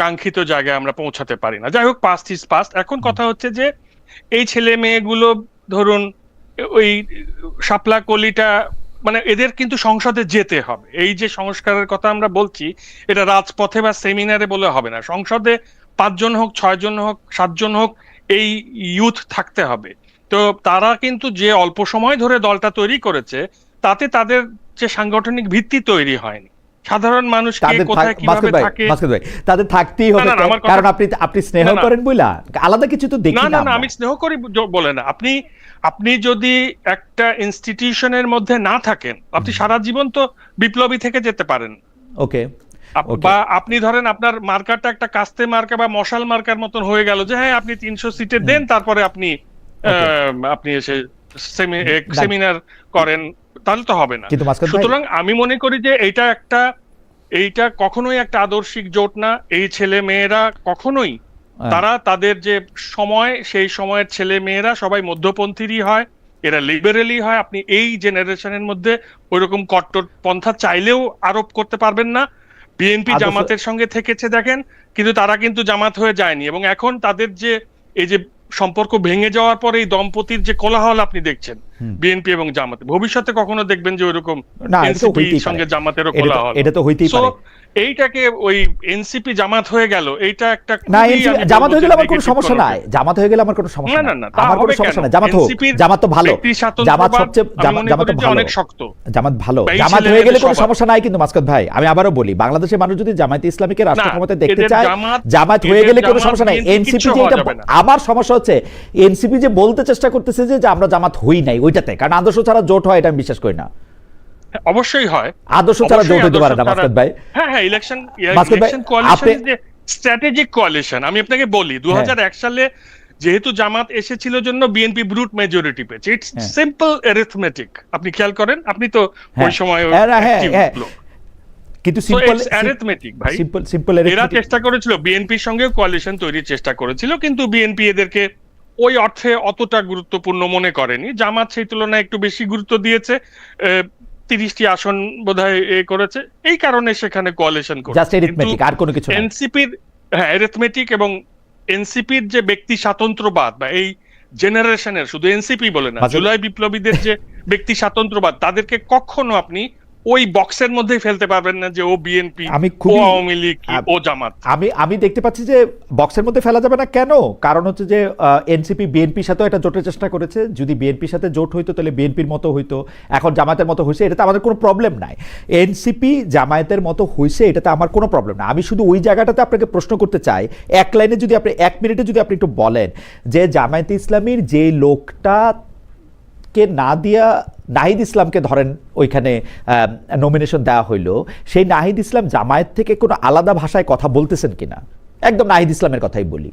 কাঙ্ক্ষিত জায়গায় আমরা পৌঁছাতে পারি না। যাই হোক, পাস্ট ইজ পাস্ট। এখন কথা হচ্ছে যে এই ছেলে মেয়েগুলো ধরুন ওই শাপলা কলিটা, মানে এদের কিন্তু সংসদে যেতে হবে। এই যে সংস্কারের কথা আমরা বলছি, এটা রাজপথে বা সেমিনারে বলে হবে না। সংসদে 5 জন হোক, 6 জন হোক, 7 জন হোক, এই ইউথ থাকতে হবে। তো তারা কিন্তু যে অল্প সময় ধরে দলটা তৈরি করেছে, তাতে তাদের যে সাংগঠনিক ভিত্তি তৈরি হয়নি। সাধারণ মানুষকে কোথায় কিভাবে থাকে তাদের থাকতেই হবে, কারণ আপনি স্নেহ করেন বইলা, আলাদা কিছু তো দেখি না। না, আমি স্নেহ করি বলে না। আপনি যদি একটা ইনস্টিটিউশনের মধ্যে না থাকেন, আপনি সারা জীবন তো বিপ্লবী থেকে যেতে পারেন। ওকে, বা আপনি ধরেন আপনার মার্কারটা একটা কাস্তে মার্কা বা মশাল মার্কার মতন হয়ে গেল, যে হ্যাঁ আপনি 300 সিটে দেন, তারপরে আপনি এসে সেমিনার করেন, তাহলে তো হবে না। সুতরাং আমি মনে করি যে এইটা কখনোই একটা আদর্শিক জোট না। এই ছেলে মেয়েরা কখনোই, তারা তাদের যে সময়, সেই সময়ের ছেলে মেয়েরা সবাই মধ্যপন্থীরই হয়, এরা লিবারেলই হয়। আপনি এই জেনারেশনের মধ্যে ওইরকম কট্টরপন্থা চাইলেও আরোপ করতে পারবেন না। বিএনপি জামাতের সঙ্গে থেকেছে দেখেন, কিন্তু তারা কিন্তু জামাত হয়ে যায়নি, এবং এখন তাদের যে এই যে সম্পর্ক ভেঙে যাওয়ার পরে এই দম্পতির যে কোলাহল আপনি দেখছেন বিএনপি এবং জামাতে, ভবিষ্যতে কখনো দেখবেন যে ওইরকম না, এটা তো এনসিপির হইতেই সঙ্গে পারে। জামাতেরও কোলাহল। এটা তো হইতেই So, পারে। এইটাকে ওই এনসিপি জামাত হয়ে গেল, এইটা একটা না, খুবই এনসিপি আমি জামাত বলবো হয়ে যে গেলে আমার কোনো negative সমস্যা নাই, connotation। জামাত হয়ে গেলে আমার কোনো সমস্যা না, নাই, না, তা আমার কোনো হবে সমস্যা কেন? নাই। জামাত হোক, এনসিপির জামাত তো ভালো, ব্যক্তি স্বাতন্ত্র্যবাদ জামাত সবচেয়ে আমি মনে জামাত করি তো যে ভালো, অনেক শক্ত। জামাত ভালো, বা এই জামাত ছেলে হয়ে গেলে মেয়েদের কোনো সবার। সমস্যা নাই। কিন্তু মাসকাত ভাই, আমি আবারও বলি, বাংলাদেশের মানুষ যদি জামায়াতে ইসলামীকে রাষ্ট্র না, ক্ষমতায় দেখতে এদের চায়, জামাত, জামাত হয়ে এদের গেলে কোনো জামাত সমস্যা নাই। BNP এনসিপি কিচ্ছু যে হওয়া এটা, যাবে না। আমার সমস্যা হচ্ছে এনসিপি যে বলতে চেষ্টা করতেছে যে আমরা জামাত হই নাই, ওইটাতে। কারণ আদর্শ ছাড়া জোট হয় এটা আমি বিশ্বাস করি না। অবশ্যই হয়, আদর্শ ছাড়া অবশ্যই জোট হইতে পারে না আদর্শ মাসকাত ছাড়া- ভাই। হ্যাঁ হ্যাঁ, ইলেকশন মাসুদ ভাই, কোয়ালিশন আপনি- যে স্ট্র্যাটেজিক কোয়ালিশন, আমি আপনাকে বলি 2001 সালে যেহেতু জামাত এসেছিল জন্য বিএনপি ব্রুট মেজরিটি পেয়েছে। ইটস হ্যাঁ। Simple arithmetic. আপনি খেয়াল করেন, আপনি তো ওই সময় হ্যাঁ, active লোক। কিন্তু So, সিম্পল it's arithmetic, ভাই। সিম্পল এরা চেষ্টা করেছিল, বিএনপির সঙ্গে কোয়ালিশন তৈরির চেষ্টা করেছিল, কিন্তু বিএনপি এদেরকে ওই অর্থে অতটা গুরুত্বপূর্ণ মনে করেনি। জামাত সেই তুলনায় একটু বেশি গুরুত্ব দিয়েছে, 30টি আসন বোধহয় করেছে, এই কারণে সেখানে কোয়ালিশন জাস্ট এরিথমেটিক, আর কোনো কিছু না। এনসিপির, হ্যাঁ, এরিথমেটিক, এবং এনসিপির যে ব্যক্তি স্বাতন্ত্র্যবাদ বা এই জেনারেশনের, শুধু এনসিপি বলে না, জুলাই বিপ্লবীদের যে ব্যক্তি স্বাতন্ত্র্যবাদ, তাদেরকে কখনো আপনি ওই বক্সের মধ্যে ফেলতে পারবেন না যে ও বিএনপি, আমি ও খুবই- আওয়ামী লীগ, ও জামাত। আমি দেখতে পাচ্ছি যে বক্সের মধ্যে ফেলা যাবে না। কেন? কারণ হচ্ছে যে এনসিপি বিএনপির সাথেও একটা জোটের চেষ্টা করেছে। যদি বিএনপির সাথে জোট হইতো তাহলে বিএনপির মতো হইতো, এখন জামায়াতের মতো হয়েছে, এটাতে আমাদের কোনো প্রবলেম নাই। এনসিপি জামায়াতের মতো হয়েছে, এটাতে আমার কোনো প্রবলেম না। আমি শুধু ওই জায়গাটাতে আপনাকে প্রশ্ন করতে চাই, এক লাইনে যদি আপনি, 1 মিনিটে যদি আপনি একটু বলেন যে জামায়াতে ইসলামীর যে লোকটা কে না দিয়া নাহিদ ইসলামকে ধরেন ওইখানে নমিনেশন দেওয়া হইলো, সেই নাহিদ ইসলাম জামায়াত থেকে কোনো আলাদা ভাষায় কথা বলতেছেন কিনা? একদম নাহিদ ইসলামের কথাই বলি।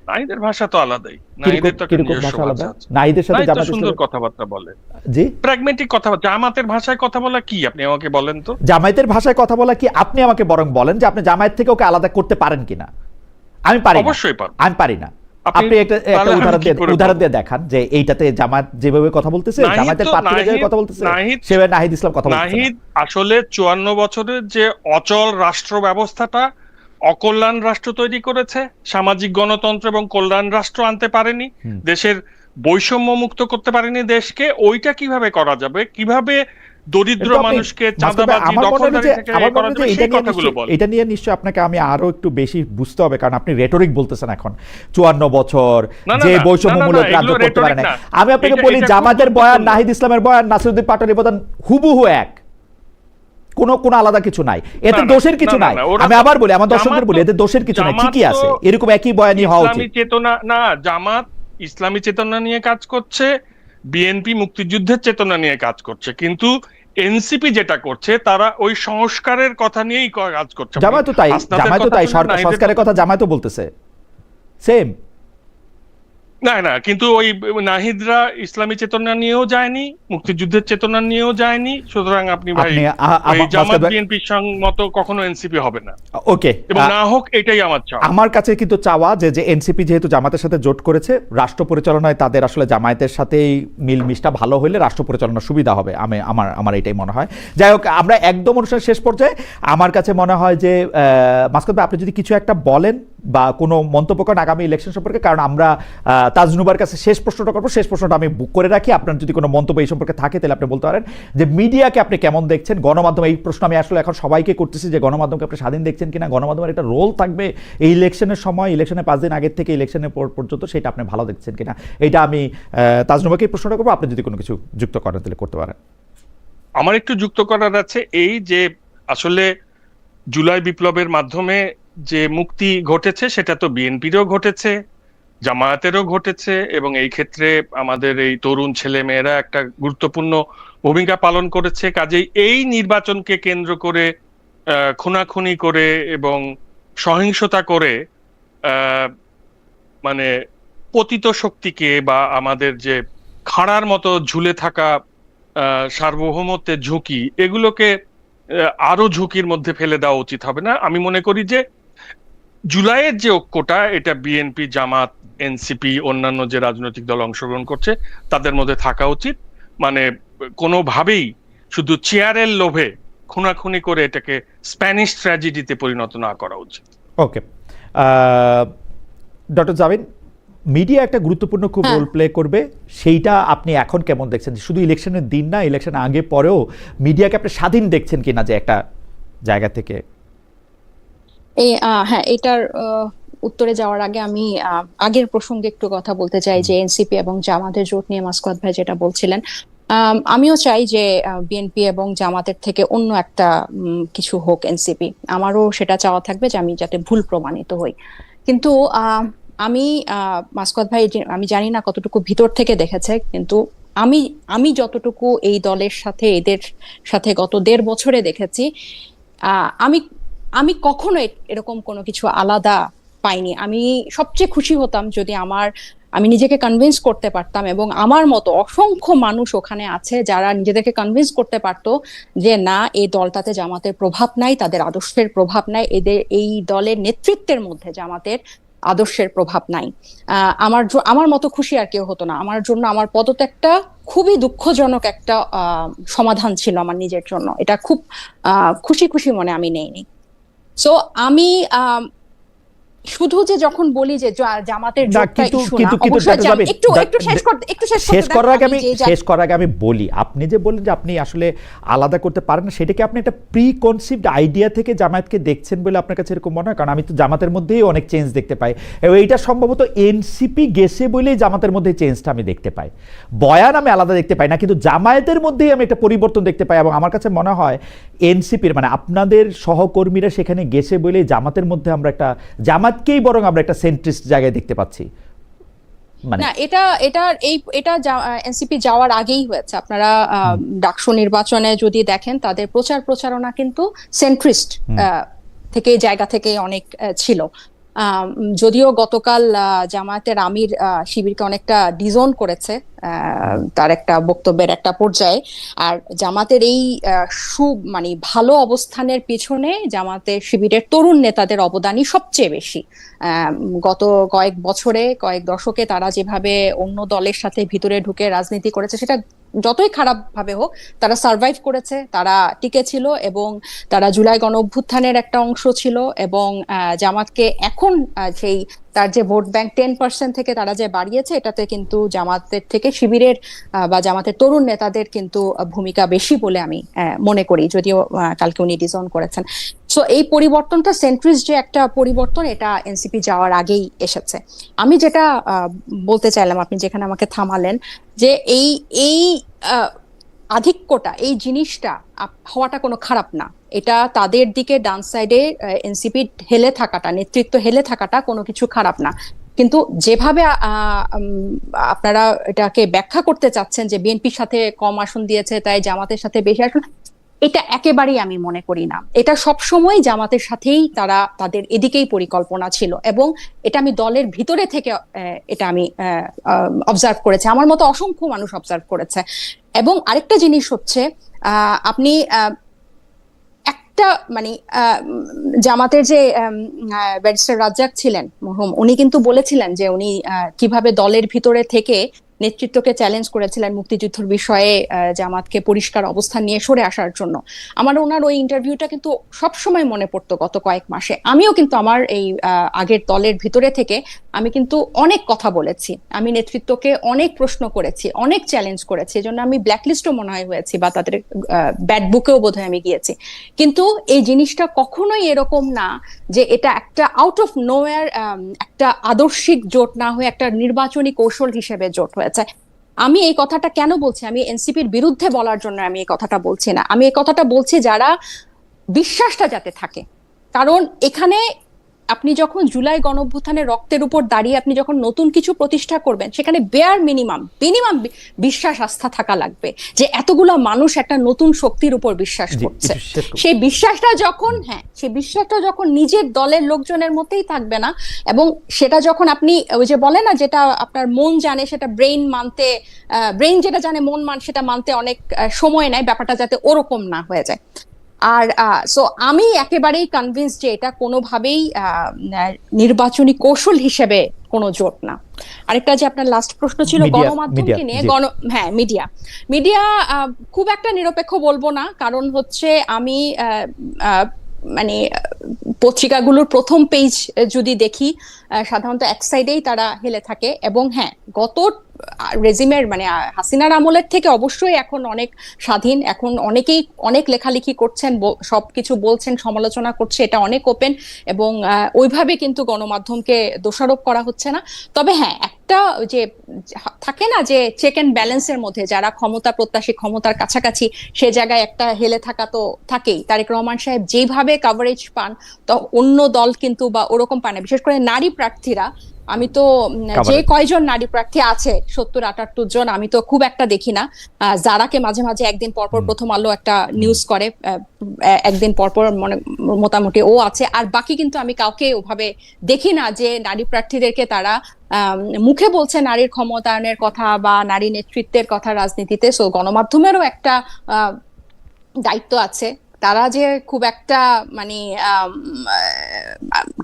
নাহিদের ভাষা তো আলাদাই, নাহিদের তো একটা কিরকম নিজস্ব ভাষা আলাদা? ভাষা আছে। নাহিদের সাথে নাহিদ তো জামায়াত সুন্দর ইসলামের, কথাবার্তা বলে, জি, প্র্যাগমেটিক কথাবার্তা। জামাতের ভাষায় কথা বলা কি, আপনি আমাকে বলেন তো। জামায়াতের ভাষায় কথা বলা কি? আপনি আমাকে বরং বলেন যে আপনি জামায়াত থেকে ওকে আলাদা করতে পারেন কিনা। আমি পারি না, অবশ্যই পারবো। আমি পারি না। আপনি আপনি একটা তাহলে আমি উদাহরণ কি করে উদাহরণ বলবো? দিয়ে দেখান যে এইটাতে জামায়াত যেভাবে কথা বলতেছে, নাহিদ জামায়াতের তো- প্রার্থীরা যেভাবে নাহিদ- কথা বলতেছে, নাহিদ- সেভাবে নাহিদ ইসলাম কথা বলতেছে না। নাহিদ আসলে 54 বছরের যে অচল রাষ্ট্র ব্যবস্থাটা, অকল্যাণ রাষ্ট্র তৈরি করেছে, সামাজিক গণতন্ত্র এবং কল্যাণ রাষ্ট্র আনতে পারেনি, দেশের বৈষম্য মুক্ত করতে পারেনি দেশকে। ওইটা কিভাবে করা যাবে, কিভাবে দরিদ্র কিন্তু আপনি- মানুষকে মাসুদ ভাই, চাঁদাবাজি, আমার মনে হয় দখলদারি যে থেকে আমার মনে করা হয় যে যাবে, এটা সেই নিয়ে কথাগুলো বল। এটা নিয়ে নিশ্চয়ই আপনাকে আমি আরো একটু বেশি বুঝতে হবে, কারণ আপনি রেটরিক বলতেছেন এখন 54 বছর না, না, যে না, বৈষম্যমূলক না, না, রাজ্য এগুলো করতে পারে না। rhetoric না। আমি আপনাকে এটা- বলি, এটা খুব জামাতের বয়ান, গুরুত্বপূর্ণ। নাহিদ ইসলামের বয়ান, নাসিরউদ্দিন পাটোয়ারির বয়ান হুবহু এক, কোনো আলাদা কিছু নাই, এতে না, না, দোষের কিছু না, না, নাই। না, ওরা আমি তো- আবার বলি, আমার দর্শকদের জামাত বলি, তো- এতে দোষের কিছু নাই, জামাত ঠিকই আছে, তো এরকম একই বয়ানই হওয়া ইসলামী উচিত। চেতনা না, জামাত ইসলামী চেতনা নিয়ে কাজ করছে, বিএনপি মুক্তিযুদ্ধের চেতনা নিয়ে কাজ করছে, কিন্তু এনসিপি যেটা করছে তারা ওই সংস্কারের কথা নিয়েই কাজ করছে। জামায়াতও তাই, হাসনাতের জামায়াতও কথা তাই, শুনে নাহিদের সংস্কারের কথা জামায়াতও বলতেছে সেম। না না, কিন্তু ওই নাহিদরা ইসলামী চেতনা নিয়েও যায়নি, মুক্তিযুদ্ধের চেতনা নিয়েও যায়নি, সুতরাং আপনি ভাই আপনি ওই জামাত মাসুদ ভাই, বিএনপির মতো কখনো এনসিপি হবে না, ওকে, এবং না হোক, এটাই আমার চাওয়া। আমার কাছে কিন্তু চাওয়া যে এনসিপি যেহেতু জামাতের সাথে জোট করেছে, রাষ্ট্র পরিচালনায় তাদের আসলে জামায়াতের সাথেই মিলমিশটা ভালো হলে রাষ্ট্র পরিচালনা সুবিধা হবে। আমার এটাই মনে হয়। যাই হোক, আমরা একদম অনুষ্ঠানের শেষ পর্যায়ে, আমার কাছে মনে হয় যে মাসুদ ভাই, আপনি যদি কিছু একটা বলেন বা কোনো মন্তব্য করেন আগামী ইলেকশন সম্পর্কে, কারণ আমরা তাজনুবার কাছে শেষ প্রশ্নটা করবো, শেষ প্রশ্নটা আমি বুক করে রাখি। আপনার যদি কোনো মন্তব্য এই সম্পর্কে থাকে তাহলে আপনি বলতে পারেন যে মিডিয়াকে আপনি কেমন দেখছেন, গণমাধ্যম, এই প্রশ্ন আমি আসলে এখন সবাইকে করতেছি যে গণমাধ্যমকে আপনি স্বাধীন দেখছেন কিনা, গণমাধ্যমের একটা রোল থাকবে এই ইলেকশনের সময়, ইলেকশনের 5 দিন আগের থেকে ইলেকশনের পর্যন্ত, সেটা আপনি ভালো দেখছেন কিনা, এটা আমি তাজনুবাকে এই প্রশ্নটা করবো। আপনি যদি কোনো কিছু যুক্ত করেন তাহলে করতে পারেন। আমার একটু যুক্ত করার আছে, এই যে আসলে জুলাই বিপ্লবের মাধ্যমে যে মুক্তি ঘটেছে সেটা তো বিএনপিরও ঘটেছে, জামায়াতেরও ঘটেছে, এবং এই ক্ষেত্রে আমাদের এই তরুণ ছেলে মেয়েরা একটা গুরুত্বপূর্ণ ভূমিকা পালন করেছে। কাজেই এই নির্বাচনকে কেন্দ্র করে খুনাখুনি করে এবং সহিংসতা করে মানে পতিত শক্তিকে বা আমাদের যে খাড়ার মতো ঝুলে থাকা সার্বভৌমত্বের ঝুঁকি, এগুলোকে আরো ঝুঁকির মধ্যে ফেলে দেওয়া উচিত হবে না। আমি মনে করি যে জুলাইয়ের যে ঐক্যটা, এটা বিএনপি, জামাত, এনসিপি, অন্যান্য যে রাজনৈতিক দল অংশগ্রহণ করছে তাদের মধ্যে থাকা উচিত। মানে কোনোভাবেই শুধু চেয়ারের লোভে খুনাখুনি করে এটাকে স্প্যানিশ ট্র্যাজেডিতে পরিণত না করা উচিত। ওকে, ডক্টর জামিন, মিডিয়া একটা গুরুত্বপূর্ণ খুব হ্যাঁ। রোল প্লে করবে, সেইটা আপনি এখন কেমন দেখছেন? শুধু ইলেকশনের দিন না, ইলেকশন আগে পরেও মিডিয়াকে আপনি স্বাধীন দেখছেন কিনা যে একটা জায়গা থেকে? হ্যাঁ, এটার উত্তরে যাওয়ার আগে আমি আগের প্রসঙ্গে একটু কথা বলতে চাই যে এনসিপি এবং জামাতের জোট নিয়ে মাসকাত ভাই যেটা বলছিলেন, আমিও চাই যে বিএনপি এবং জামাতের থেকে অন্য একটা কিছু হোক এনসিপি। আমারও সেটা চাওয়া থাকবে যে আমি যাতে ভুল প্রমাণিত হই। কিন্তু আমি মাসকাত ভাই আমি জানি না কতটুকু ভিতর থেকে দেখেছে, কিন্তু আমি আমি যতটুকু এই দলের সাথে এদের সাথে গত 1.5 বছরে দেখেছি, আমি আমি কখনো এরকম কোনো কিছু আলাদা পাইনি। আমি সবচেয়ে খুশি হতাম যদি আমি নিজেকে কনভিন্স করতে পারতাম, এবং আমার মতো অসংখ্য মানুষ ওখানে আছে যারা নিজেদেরকে কনভিন্স করতে পারতো যে না, এই দলটাতে জামাতের প্রভাব নাই, তাদের আদর্শের প্রভাব নাই, এই দলের নেতৃত্বের মধ্যে জামাতের আদর্শের প্রভাব নাই। আমার মতো খুশি আর কেউ হতো না। আমার জন্য আমার পদত্যাগটা খুবই দুঃখজনক একটা সমাধান ছিল আমার নিজের জন্য। এটা খুব খুশি খুশি মনে আমি নেইনি। সো আমি শুধু যে যখন বলি যে জামাতের জোটটা ইস্যু না, অবশ্যই শেষ করার আগে আমি বলি, আপনি যে বললেন যে আপনি আসলে আলাদা করতে পারেন না, সেটাকে আপনি একটা প্রি কনসিভড আইডিয়া থেকে জামায়াতকে দেখছেন বলে আপনার কাছে এরকম মনে হয়? কারণ আমি তো জামাতের মধ্যেই অনেক চেঞ্জ দেখতে পাই, এবং এইটা সম্ভবত এনসিপি গেছে বলেই জামাতের মধ্যে চেঞ্জটা আমি দেখতে পাই। বয়ান আমি আলাদা দেখতে পাই না, কিন্তু জামায়াতের মধ্যেই আমি একটা পরিবর্তন দেখতে পাই, এবং আমার কাছে মনে হয় এনসিপির মানে আপনাদের সহকর্মীরা সেখানে গেছে বলেই জামাতের মধ্যে আমরা একটা জামাতকেই বরং আমরা একটা সেন্ট্রিস্ট জায়গায় দেখতে পাচ্ছি। মানে না, এটা এনসিপি যাওয়ার আগেই হয়েছে। আপনারা ডাকসু নির্বাচনে যদি দেখেন, তাদের প্রচারণা কিন্তু সেন্ট্রিস্ট থেকে জায়গা থেকে অনেক ছিল। যদিও গতকাল জামায়াতের আমির শিবিরকে অনেকটা ডিজোন করেছে তার একটা বক্তব্যের একটা পর্যায়ে। আর জামাতের এই মানে ভালো অবস্থানের পিছনে জামাতের শিবিরের তরুণ নেতাদের অবদানই সবচেয়ে বেশি। গত কয়েক বছরে, কয়েক দশকে তারা যেভাবে অন্য দলের সাথে ভিতরে ঢুকে রাজনীতি করেছে, সেটা যতই খারাপ ভাবে হোক তারা সার্ভাইভ করেছে, তারা টিকে ছিল, এবং তারা জুলাই গণঅভ্যুত্থানের একটা অংশ ছিল। এবং জামাতকে এখন সেই তার যে ভোট ব্যাংক 10% থেকে তারা যে বাড়িয়েছে, এটাতে কিন্তু জামাতের থেকে শিবিরের বা জামাতের তরুণ নেতাদের কিন্তু ভূমিকা বেশি বলে আমি মনে করি, যদিও কালকে উনি ডিজন করেছেন। সো এই পরিবর্তনটা সেন্ট্রিস্ট যে একটা পরিবর্তন, এটা এনসিপি যাওয়ার আগেই এসেছে। আমি যেটা বলতে চাইলাম, আপনি যেখানে আমাকে থামালেন, যে এই আধিক্যটা, এই জিনিসটা হওয়াটা কোনো খারাপ না। এটা তাদের দিকে ডান সাইডে এনসিপি হেলে থাকাটা, নেতৃত্ব হেলে থাকাটা কোনো কিছু খারাপ না। কিন্তু যেভাবে আপনারা এটাকে ব্যাখ্যা করতে চাচ্ছেন যে বিএনপির সাথে কম আসন দিয়েছে তাই জামাতের সাথে বেশি আসন, এটা একেবারেই আমি মনে করি না। এটা সবসময় জামাতের সাথেই তাদের এদিকেই পরিকল্পনা ছিল, এবং এটা আমি দলের ভিতরে থেকে এটা আমি অবজার্ভ করেছি, আমার মতো অসংখ্য মানুষ অবজার্ভ করেছে। এবং আরেকটা জিনিস হচ্ছে, আপনি একটা মানে জামাতের যে ব্যারিস্টার রাজ্জাক ছিলেন মরহুম, উনি কিন্তু বলেছিলেন যে উনি কিভাবে দলের ভিতরে থেকে নেতৃত্বকে চ্যালেঞ্জ করেছিলেন মুক্তিযুদ্ধের বিষয়ে জামাতকে পরিষ্কার অবস্থান নিয়ে সরে আসার জন্য। আমার ওনার ওই ইন্টারভিউটা কিন্তু সবসময় মনে পড়তো গত কয়েক মাসে। আমিও কিন্তু আমার এই আগের দলের ভিতরে থেকে আমি কিন্তু অনেক কথা বলেছি, আমি নেতৃত্বকে অনেক প্রশ্ন করেছি, অনেক চ্যালেঞ্জ করেছি, এই জন্য আমি ব্ল্যাকলিস্টও মনে হয় হয়েছি, বা তাদের ব্যাড বুকেও বোধহয় আমি গিয়েছি। কিন্তু এই জিনিসটা কখনোই এরকম না যে এটা একটা আউট অফ নোওয়্যার একটা আদর্শিক জোট না হয়ে একটা নির্বাচনী কৌশল হিসেবে জোট হয়েছে। আমি এই কথাটা কেন বলছি, আমি এনসিপির বিরুদ্ধে বলার জন্য আমি এই কথাটা বলছি না, আমি এই কথাটা বলছি যারা বিশ্বাসটা যাতে থাকে। কারণ এখানে আপনি যখন জুলাই গণঅভ্যুত্থানের রক্তের উপর দাঁড়িয়ে আপনি যখন নতুন কিছু প্রতিষ্ঠা করবেন, সেখানে বেয়ার মিনিমাম বিশ্বাস আস্থা থাকা লাগবে যে এতগুলো মানুষ একটা নতুন শক্তির উপর বিশ্বাস করছে। সেই বিশ্বাসটা যখন নিজের দলের লোকজনের মধ্যেই থাকবে না, এবং সেটা যখন আপনি ওই যে বলে না, যেটা আপনার মন জানে সেটা ব্রেইন যেটা জানে মন সেটা মানতে অনেক সময় নেয়, ব্যাপারটা যাতে ওরকম না হয়ে যায়। আর সো আমি একেবারেই কনভিন্স যে এটা কোনোভাবেই নির্বাচনী কৌশল হিসেবে কোনো জোট না। আরেকটা যে আপনার লাস্ট প্রশ্ন ছিল গণমাধ্যমকে নিয়ে, মিডিয়া খুব একটা নিরপেক্ষ বলবো না, কারণ হচ্ছে আমি মানে পত্রিকাগুলোর প্রথম পেজ যদি দেখি, সাধারণত এক সাইডেই তারা হেলে থাকে। এবং হ্যাঁ, গত রেজিমের মানে হাসিনার আমলের থেকে অবশ্যই এখন অনেক স্বাধীন, এখন অনেকেই অনেক লেখালেখি করছেন, সবকিছু বলছেন, সমালোচনা করছে, এটা অনেক ওপেন, এবং ওইভাবে কিন্তু গণমাধ্যমকে দোষারোপ করা হচ্ছে না। তবে হ্যাঁ, একটা যে থাকে না যে চেক এন্ড ব্যালেন্সের মধ্যে যারা ক্ষমতা প্রত্যাশী, ক্ষমতার কাছাকাছি, সে জায়গায় একটা হেলে থাকা তো থাকেই। তারেক রহমান সাহেব যেভাবে কভারেজ পান, তো অন্য দল কিন্তু বা ওরকম পায় না, বিশেষ করে নারী প্রার্থীরা। আমি তো যে কয়জন নারী প্রার্থী আছে 70-78 জন, আমি তো খুব একটা দেখি না। যারাকে মাঝে মাঝে একদিন পরপর প্রথম আলো একটা নিউজ করে, একদিন পরপর মোটামুটি ও আছে, আর বাকি কিন্তু আমি কাউকে ওভাবে দেখি না যে নারী প্রার্থীদেরকে তারা মুখে বলছে নারীর ক্ষমতায়নের কথা বা নারী নেতৃত্বের কথা রাজনীতিতে। সো গণমাধ্যমেরও একটা দায়িত্ব আছে, তারা যে খুব একটা মানে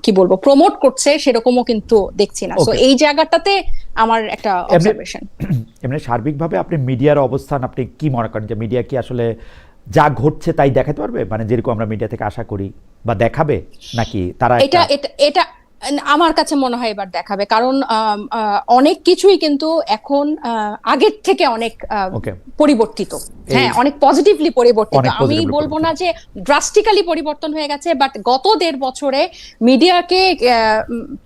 কি বলবো প্রমোট করছে সেরকমও কিন্তু দেখছি না। সো এই জায়গাটাতে আমার একটা অবজারভেশন। এমনি সার্বিকভাবে আপনি মিডিয়ার অবস্থান আপনি কি মনে করেন, যে মিডিয়া কি আসলে যা ঘটছে তাই দেখাতে পারবে, মানে যেরকম আমরা মিডিয়া থেকে আশা করি, বা দেখাবে, নাকি তারা এটা আমার কাছে মনে হয় এবার দেখাবে? কারণ অনেক কিছুই কিন্তু এখন আগের থেকে অনেক পরিবর্তিত, হ্যাঁ, অনেক পজিটিভলি পরিবর্তিত। আমি বলবো না যে ড্রাস্টিক্যালি পরিবর্তন হয়ে গেছে, বাট গত 1.5 বছরে মিডিয়াকে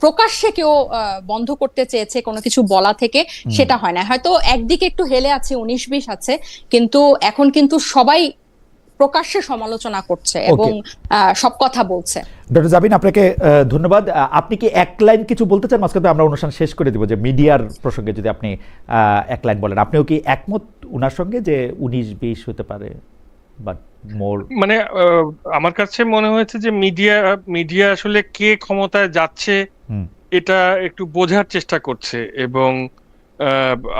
প্রকাশ্যে কেউ বন্ধ করতে চেয়েছে কোনো কিছু বলা থেকে, সেটা হয় না। হয়তো একদিকে একটু হেলে আছে, 19-20 আছে, কিন্তু এখন কিন্তু সবাই প্রকাশ্যে সমালোচনা করছে এবং সব কথা বলছে। ডক্টর জাবিন, আপনাকে ধন্যবাদ। আপনি কি এক লাইন কিছু বলতে চান? মাঝখানে আমরা অনুষ্ঠান শেষ করে দিব, যে মিডিয়ার প্রসঙ্গে যদি আপনি এক লাইন বলেন। আপনিও কি একমত উনার সঙ্গে যে 19-20 হতে পারে, বাট মোর মানে আমার কাছে মনে হয়েছে যে মিডিয়া আসলে কে ক্ষমতায় যাচ্ছে এটা একটু বোঝার চেষ্টা করছে, এবং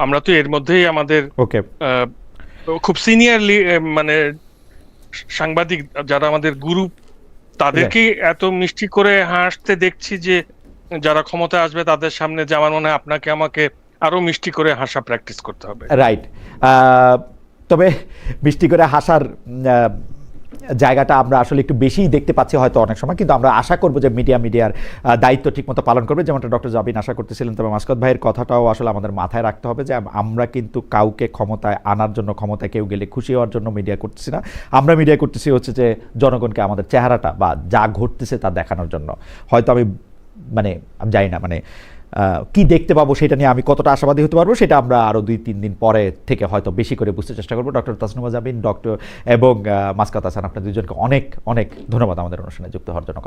আমরা তো এর মধ্যেই আমাদের খুব সিনিয়র মানে সাংবাদিক যারা আমাদের গুরু, তাদেরকে এত মিষ্টি করে হাসতে দেখছি যে যারা ক্ষমতায় আসবে তাদের সামনে, যে আমার মনে হয় আপনাকে আমাকে আরো মিষ্টি করে হাসা প্র্যাকটিস করতে হবে। রাইট। তবে মিষ্টি করে হাসার জায়গাটা আমরা আসলে একটু বেশিই দেখতে পাচ্ছি হয়তো অনেক সময়, কিন্তু আমরা আশা করবো যে মিডিয়ার দায়িত্ব ঠিকমতো পালন করবে, যেমনটা ডক্টর জাবিন আশা করতেছিলেন। তবে মাসকাত ভাইয়ের কথাটাও আসলে আমাদের মাথায় রাখতে হবে, যে আমরা কিন্তু কাউকে ক্ষমতায় আনার জন্য, ক্ষমতায় কেউ গেলে খুশি হওয়ার জন্য মিডিয়া করতেছি না। আমরা মিডিয়া করতেছি হচ্ছে যে জনগণকে আমাদের চেহারাটা বা যা ঘটতেছে তা দেখানোর জন্য। হয়তো আমি জানি না কি দেখতে পাবো সেটা নিয়ে আমি কতটা আশাবাদী হতে পারবো, সেটা আমরা আরো 2-3 দিন পরে থেকে হয়তো বেশি করে বুঝতে চেষ্টা করবো। ডক্টর তাসনুমা জাবিন এবং মাসকাত হাসান, আপনার দুজনকে অনেক অনেক ধন্যবাদ আমাদের অনুষ্ঠানে যুক্ত হওয়ার জন্য।